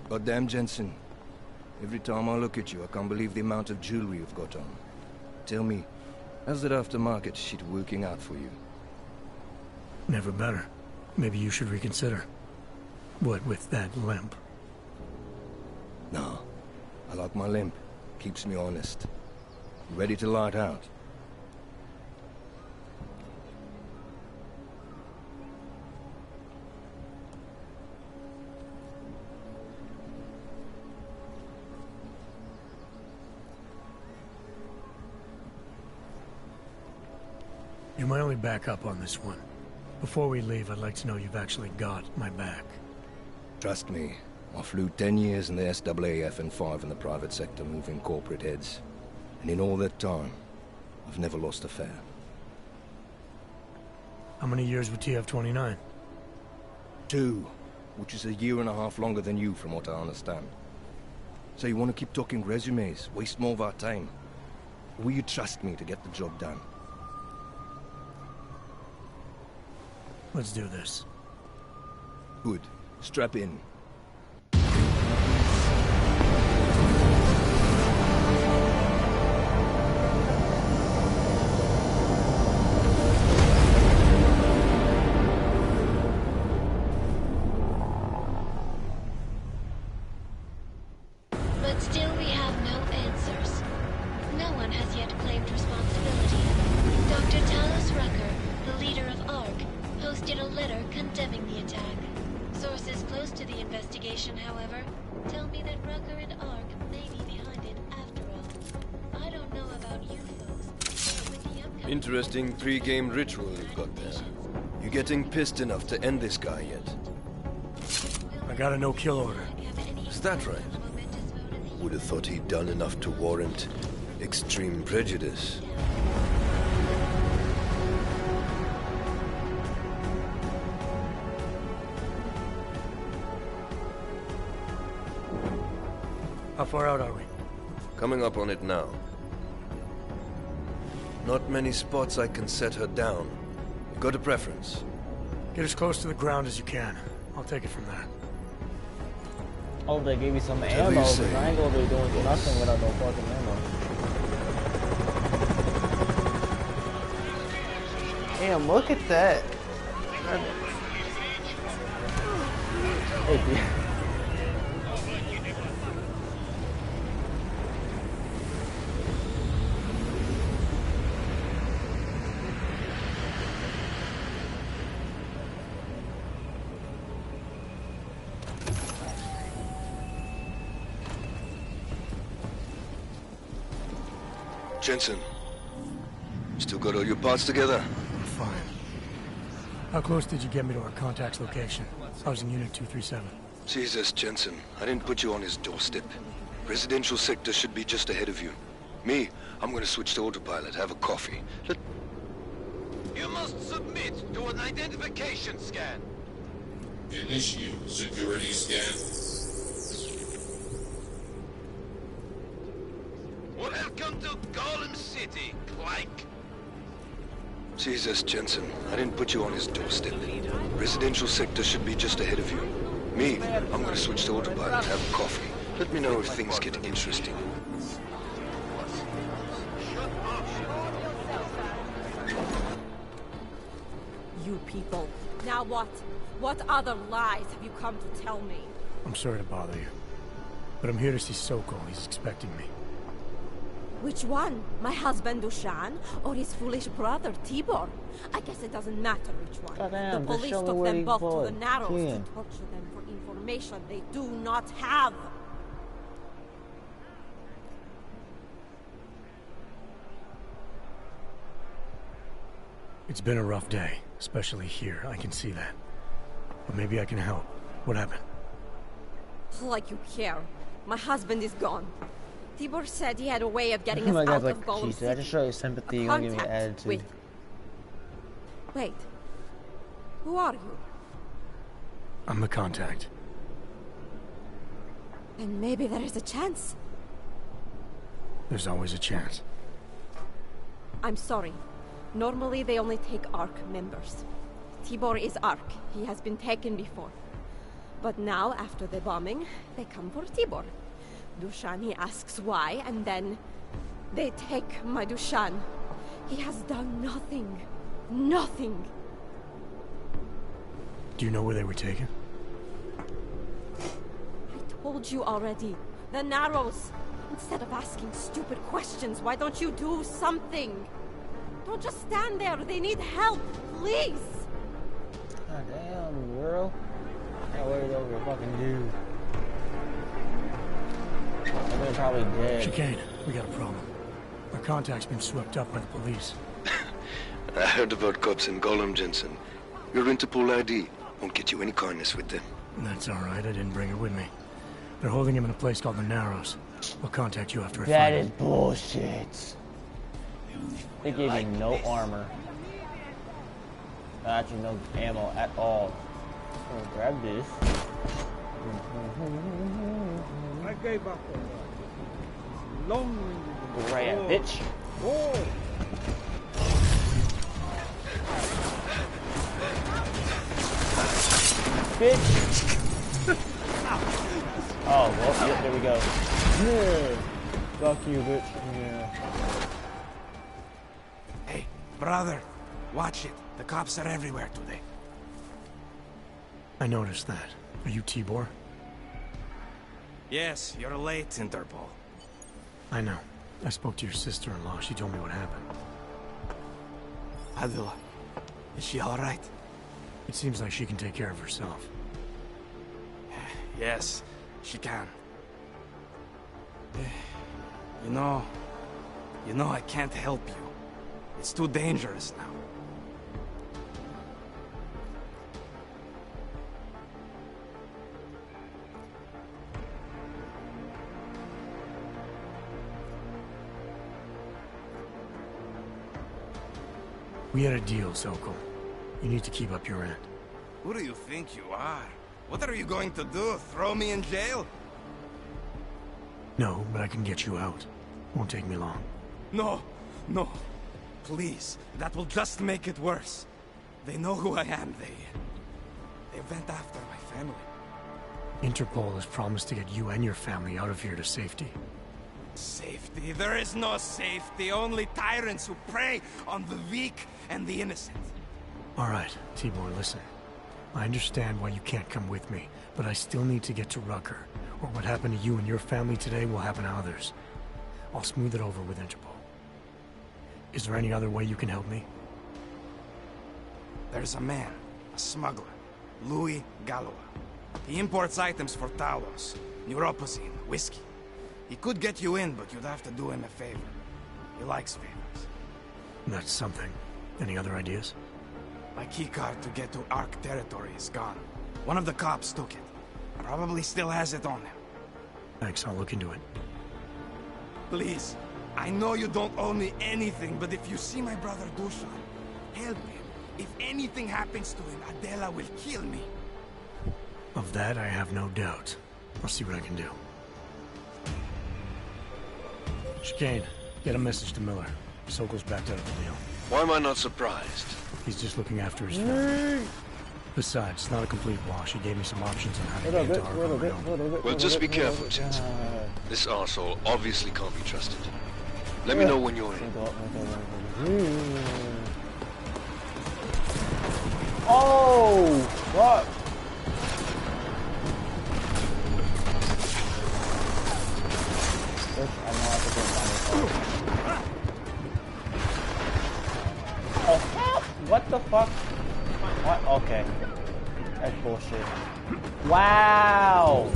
Goddamn, Jensen. Every time I look at you, I can't believe the amount of jewelry you've got on. Tell me, how's that aftermarket shit working out for you? Never better. Maybe you should reconsider. What with that limp? No. I like my limp. Keeps me honest. Ready to light out. You're my only backup on this one. Before we leave, I'd like to know you've actually got my back. Trust me, I flew 10 years in the SAAF and 5 in the private sector moving corporate heads. And in all that time, I've never lost a fare. How many years with TF-29? 2, which is a year and a half longer than you from what I understand. So you want to keep talking resumes, waste more of our time? Or will you trust me to get the job done? Let's do this. Good. Strap in. But still we have no answers. No one has yet claimed responsibility. Dr. Talos Rucker, the leader of ARC, posted a letter condemning the attack. Sources close to the investigation, however, tell me that Rucker and ARC may be behind it after all. I don't know about you folks, but with the upcoming... Interesting pre-game ritual you've got there. You getting pissed enough to end this guy yet? I got a no-kill order. Is that right? Would have thought he'd done enough to warrant Extreme prejudice. How far out are we? Coming up on it now. Not many spots I can set her down. Got a preference? Get as close to the ground as you can. I'll take it from there. Oh, they gave me some Whatever ammo, you but say. I ain't gonna be doing nothing without no fucking ammo. Damn, look at that. Hey, dude. Jensen, still got all your parts together? Fine. How close did you get me to our contact's location? I was in Unit 237. Jesus, Jensen, I didn't put you on his doorstep. Residential sector should be just ahead of you. Me, I'm gonna switch to autopilot, have a coffee. You must submit to an identification scan. Initiate security scan. Welcome to Golem City, Clank. Jesus, Jensen, I didn't put you on his doorstep. Residential sector should be just ahead of you. Me, I'm gonna switch to autopilot, have a coffee. Let me know if things get interesting. You people. Now what? What other lies have you come to tell me? I'm sorry to bother you. But I'm here to see Sokol. He's expecting me. Which one? My husband Dushan or his foolish brother Tibor? I guess it doesn't matter which one. Goddamn, the police just show me took where them he both to the was. Narrows Yeah. to torture them for information they do not have. It's been a rough day, especially here. I can see that. But maybe I can help. What happened? Like you care. My husband is gone. Tibor said he had a way of getting Oh us my out god, of like, Golem Jesus, City. I just show you sympathy, A you're gonna give me contact attitude. with... Wait. Who are you? I'm the contact. And maybe there is a chance. There's always a chance. I'm sorry. Normally they only take ARC members. Tibor is ARC. He has been taken before. But now, after the bombing, they come for Tibor. Dushan, he asks why, and then they take my Dushan. He has done nothing. Nothing. Do you know where they were taken? I told you already. The Narrows. Instead of asking stupid questions, why don't you do something? Don't just stand there. They need help. Please. God damn, girl. Can't worry over a fucking dude. They're probably dead. Chicane, we got a problem. Our contact's been swept up by the police. I heard about cops in Golem, Jensen. Your Interpol ID won't get you any kindness with them. That's all right. I didn't bring her with me. They're holding him in a place called the Narrows. I'll contact you after I That find is him. bullshit. They gave me no armor. Actually, no ammo at all. I'm gonna grab this. I gave up on that. Long-winded. Grab, bitch. Oh. Bitch. Oh, well, yep, there we go. Yeah. Fuck you, bitch. Yeah. Hey, brother, watch it. The cops are everywhere today. I noticed that. Are you Tibor? Yes, you're late, Interpol. I know. I spoke to your sister-in-law. She told me what happened. Adela, is she all right? It seems like she can take care of herself. Yes, she can. You know, I can't help you. It's too dangerous now. We had a deal, Sokol. You need to keep up your end. Who do you think you are? What are you going to do? Throw me in jail? No, but I can get you out. Won't take me long. No, no. Please, that will just make it worse. They know who I am. They went after my family. Interpol has promised to get you and your family out of here to safety. Safety? There is no safety. Only tyrants who prey on the weak and the innocent. All right, Tibor, listen. I understand why you can't come with me, but I still need to get to Rucker, or what happened to you and your family today will happen to others. I'll smooth it over with Interpol. Is there any other way you can help me? There's a man, a smuggler, Louis Galois. He imports items for Talos, neuropozyne, whiskey. He could get you in, but you'd have to do him a favor. He likes favors. That's something. Any other ideas? My keycard to get to Ark territory is gone. One of the cops took it. Probably still has it on him. Thanks, I'll look into it. Please, I know you don't owe me anything, but if you see my brother Dusan, help him. If anything happens to him, Adela will kill me. Of that, I have no doubt. I'll see what I can do. Chicane, get a message to Miller. Sokol's backed out of the deal. Why am I not surprised? He's just looking after his family. Besides, it's not a complete wash. He gave me some options on how to get into Arkham. Well, just be careful, Jensen. This arsehole obviously can't be trusted. Let me know when you're in. Oh, what? I know I have to go find it. Oh, what the fuck? What? Okay. That's bullshit. Wow.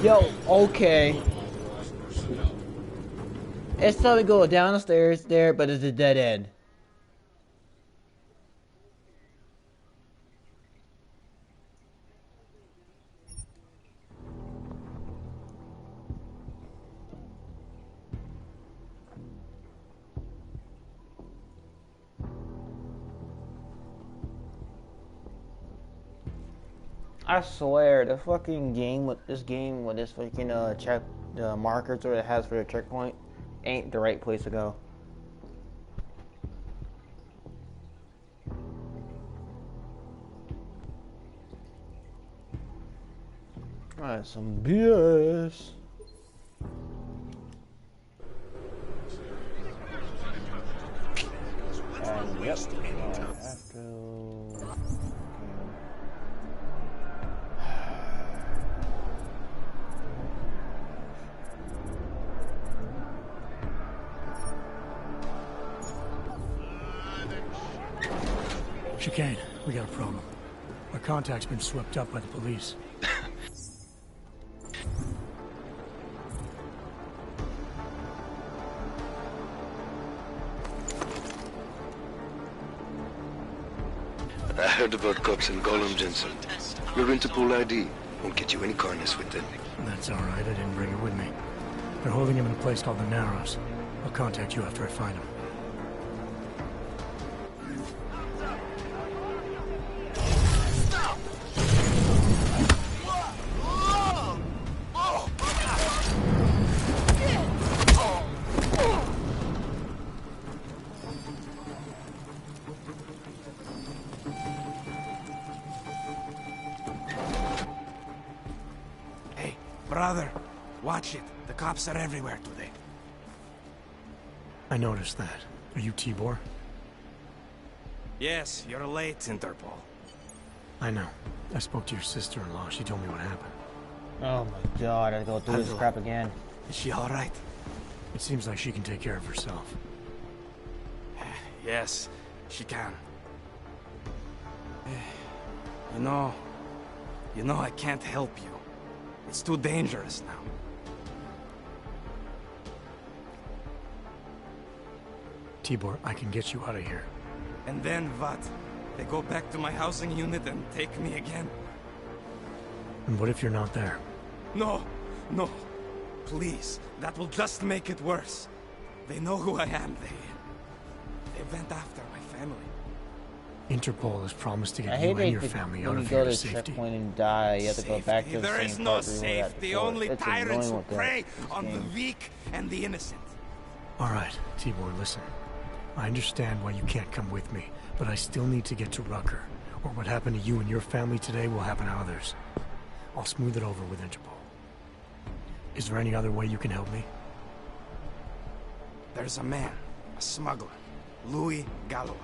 Yo, okay. It's time to go down the stairs there, but it's a dead end. I swear, the fucking game with this fucking check the markers or it has for your checkpoint ain't the right place to go. Alright, some BS. And yep, I have to. Chicane, we got a problem. Our contact's been swept up by the police. I heard about cops in Gollum, Jensen. Your Interpol ID won't get you any kindness with them. That's all right, I didn't bring it with me. They're holding him in a place called the Narrows. I'll contact you after I find him. Brother, watch it. The cops are everywhere today. I noticed that. Are you Tibor? Yes, you're late, Interpol. I know. I spoke to your sister-in-law. She told me what happened. Oh my god, I gotta go through this crap again. Is she alright? It seems like she can take care of herself. Yes, she can. You know I can't help you. It's too dangerous now. Tibor, I can get you out of here. And then what? They go back to my housing unit and take me again? And what if you're not there? No, no. Please, that will just make it worse. They know who I am. They went after my family. Interpol has promised to I get hate you and your that family when out you of go here to to safety. checkpoint and die, you have to go back to the There same is part no where you were at safety, before. only It's tyrants annoying who with that, prey this on the game. weak and the innocent. Alright, Tibor, listen. I understand why you can't come with me, but I still need to get to Rucker, or what happened to you and your family today will happen to others. I'll smooth it over with Interpol. Is there any other way you can help me? There's a man, a smuggler, Louis Gallois.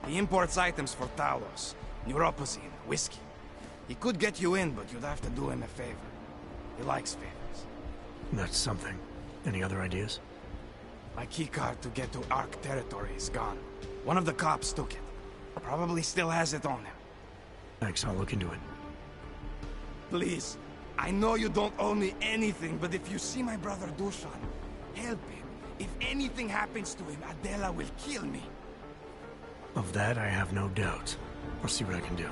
He imports items for Talos, neuropozyne, whiskey. He could get you in, but you'd have to do him a favor. He likes favors. That's something. Any other ideas? My keycard to get to Ark territory is gone. One of the cops took it. Probably still has it on him. Thanks, I'll look into it. Please, I know you don't owe me anything, but if you see my brother Dusan, help him. If anything happens to him, Adela will kill me. Of that, I have no doubt. I'll see what I can do.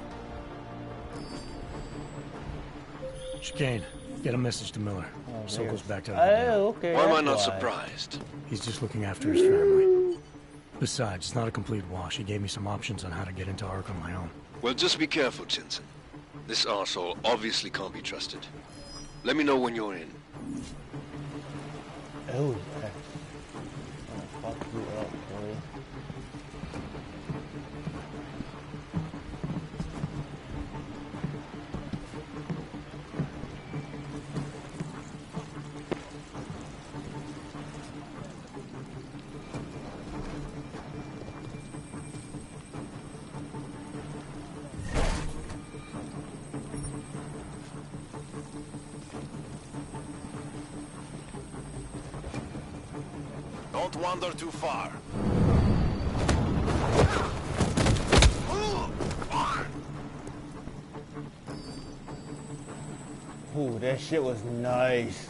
Chicane, get a message to Miller. Sokol's back out of the deal. Okay. Why am I not surprised? He's just looking after his family. Besides, it's not a complete wash. He gave me some options on how to get into Ark on my own. Well, just be careful, Jensen. This arsehole obviously can't be trusted. Let me know when you're in. Oh, yeah. Oh, fuck you up, boy. Don't wander too far. Ooh, that shit was nice.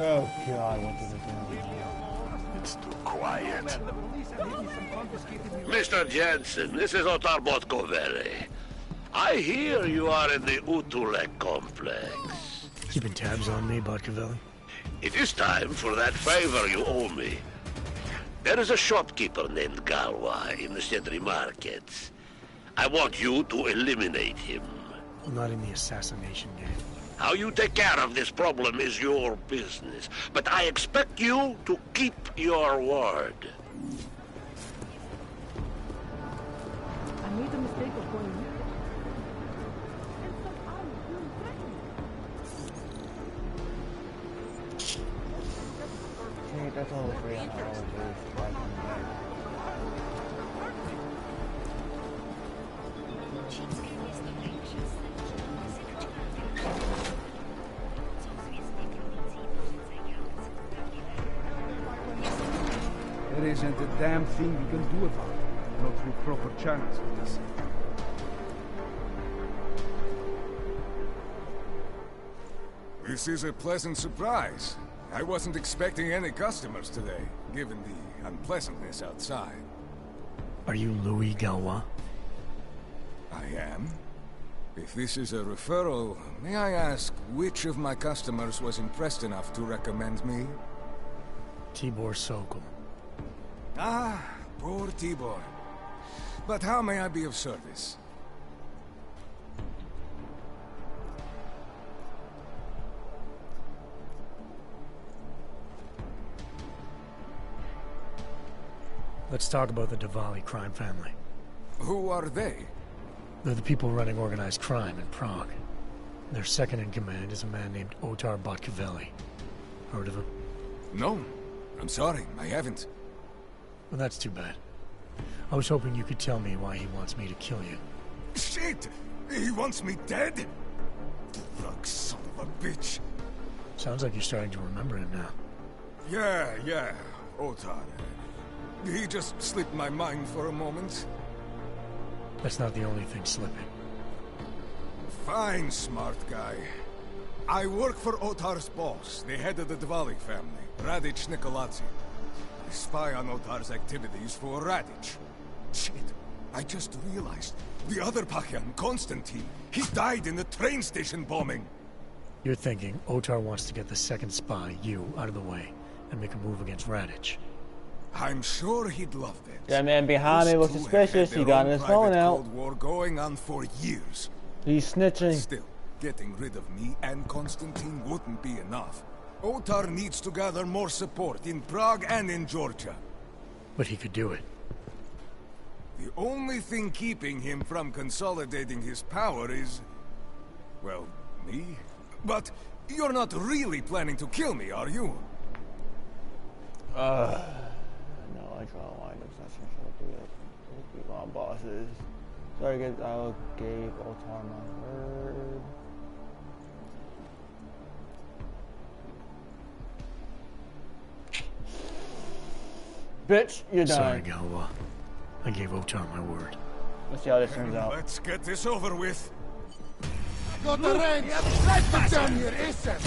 Oh god, what did I do? It's too quiet. Mr. Jensen, this is Otar Botkovere. I hear you are in the Utulek complex. Keeping tabs on me, Botkovelli? It is time for that favor you owe me. There is a shopkeeper named Galwa in the Sentry Markets. I want you to eliminate him. I'm not in the assassination game. How you take care of this problem is your business, but I expect you to keep your word. I made the mistake of going here. Hey, that's all free on our own. There isn't a damn thing we can do about it. Not through proper channels, it is. This is a pleasant surprise. I wasn't expecting any customers today, given the unpleasantness outside. Are you Louis Galwa? I am. If this is a referral, may I ask which of my customers was impressed enough to recommend me? Tibor Sokol. Ah, poor Tibor. But how may I be of service? Let's talk about the Diwali crime family. Who are they? They're the people running organized crime in Prague. Their second in command is a man named Otar Botkovelli. Heard of him? No. I'm sorry, I haven't. Well, that's too bad. I was hoping you could tell me why he wants me to kill you. Shit! He wants me dead? Drug son of a bitch. Sounds like you're starting to remember him now. Yeah, Otar. He just slipped my mind for a moment. That's not the only thing slipping. Fine, smart guy. I work for Otar's boss, the head of the Dvali family, Radic Nikoladze. I spy on Otar's activities for Radic. Shit, I just realized. The other Pakyan, Konstantin, he died in the train station bombing. You're thinking Otar wants to get the second spy, you, out of the way, and make a move against Radic. I'm sure he'd love it. That man behind me looks suspicious. He got his phone out. Cold War going on for years. He's snitching. Still, getting rid of me and Konstantin wouldn't be enough. Otar needs to gather more support in Prague and in Georgia. But he could do it. The only thing keeping him from consolidating his power is... well, me? But you're not really planning to kill me, are you? No, I draw a line of such and so people on bosses. Sorry guys, I gave Otar my word. Bitch, you're done. Sorry, Galwa. I gave Otar my word. Let's see how this turns out. Let's get this over with. Got the range! Let's get down here, ASAP!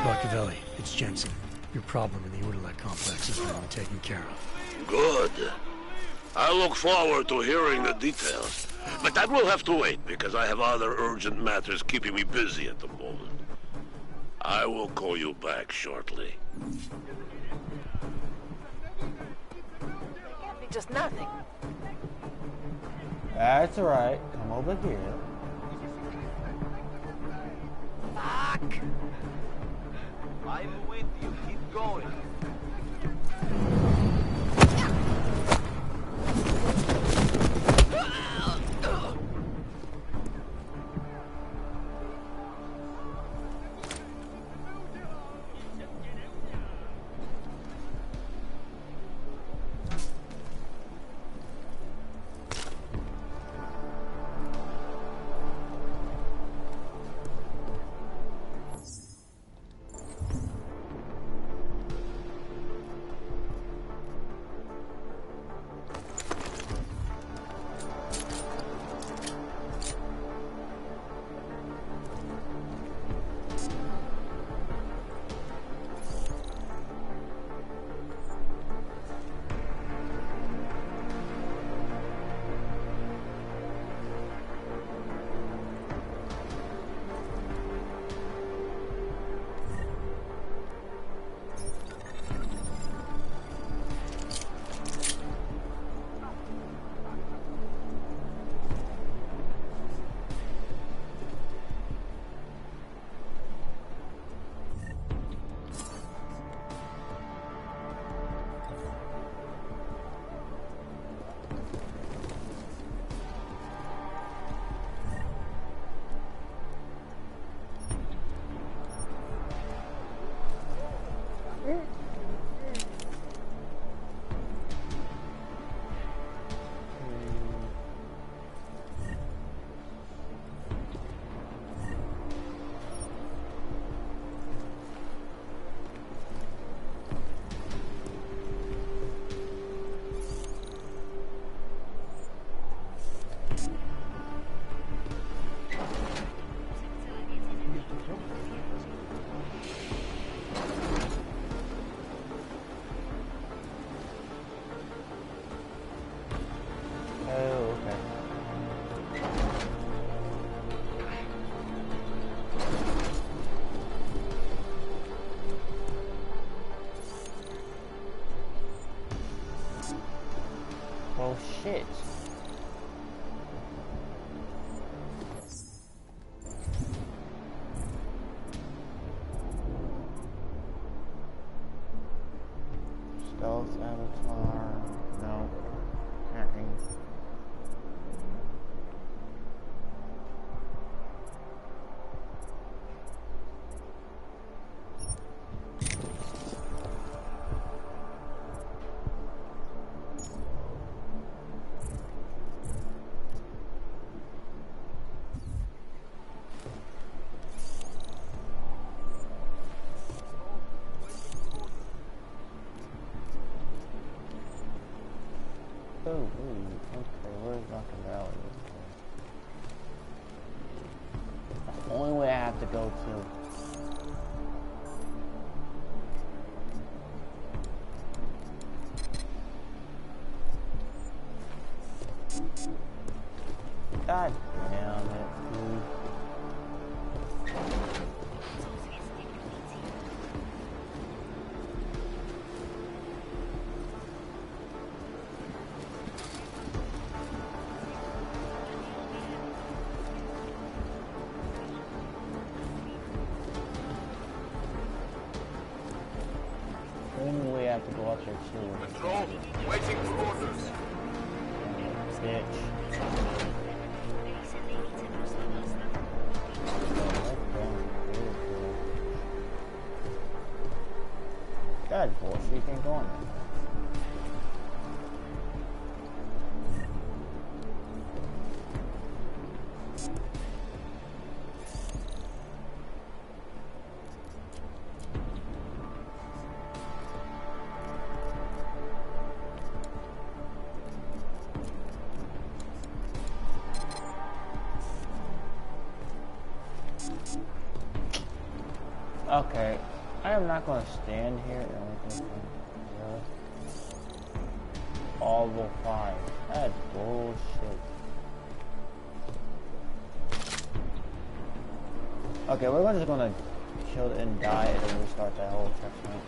Machiavelli, it's Jensen. Your problem in the Udalet complex has been taken care of. Good. I look forward to hearing the details. But that will have to wait, because I have other urgent matters keeping me busy at the moment. I will call you back shortly. It can't be just nothing. That's alright. Come over here. Fuck! I'm with you. Keep going. Oh shit. Stealth avatar. No. Hacking. too. God damn it, dude. When we have to go up there too. Patrol, waiting for orders. Bitch. God, bullshit, you can't go on there. Okay, I am not going to stand here. All level 5. That's bullshit. Okay, we're just going to kill it and die and then restart that whole checkpoint.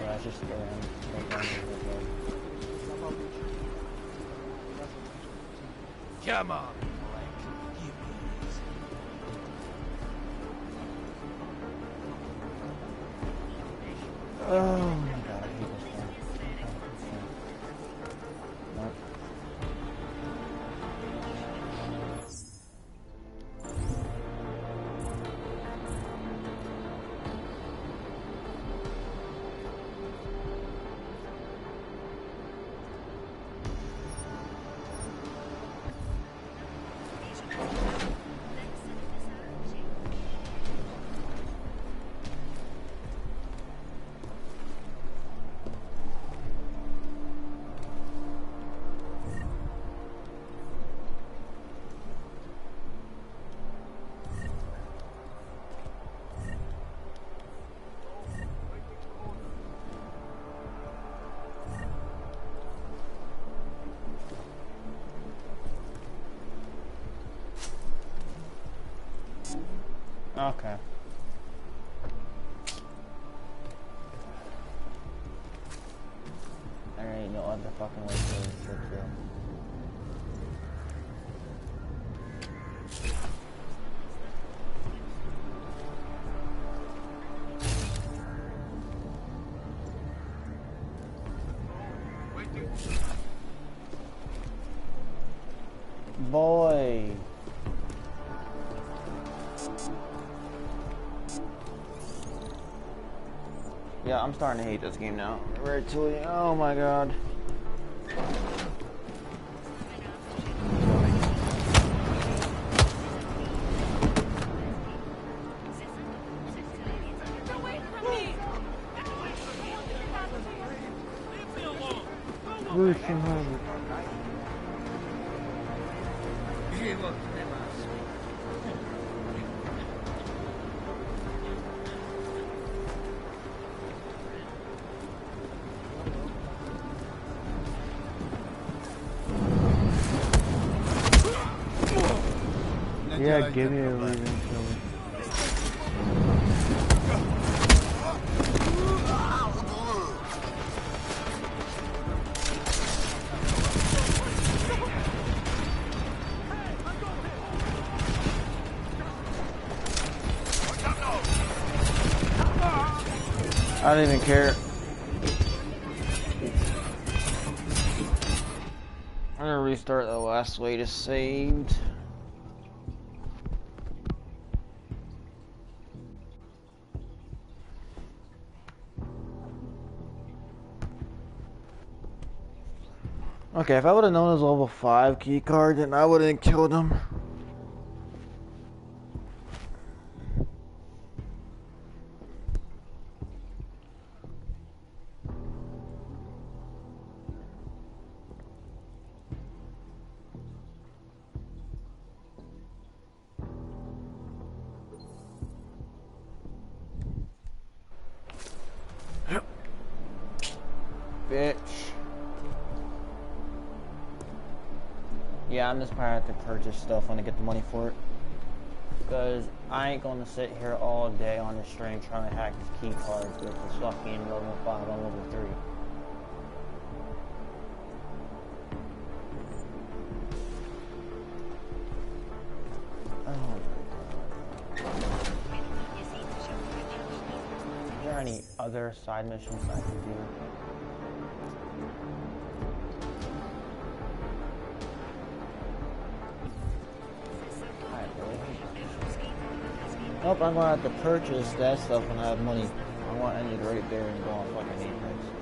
Let's just go in. Come on. Oh my god, I hate this thing. Nope. Okay. There ain't no other fucking way to do this shit, too. Boy. Yeah, I'm starting to hate this game now. Virtually. Oh my god. Yeah, give me a reason to kill me. I don't even care. I'm gonna restart the last way to saved. Okay, if I would have known it was level 5 key card, then I wouldn't have killed him. Yeah, I'm just gonna have to purchase stuff when I get the money for it. Because I ain't gonna sit here all day on the stream trying to hack these key cards with this fucking level 5 on level 3. Is there any other side missions I can do? Nope, I'm gonna have to purchase that stuff when I have money. I want to end it right there and go on fucking Apex.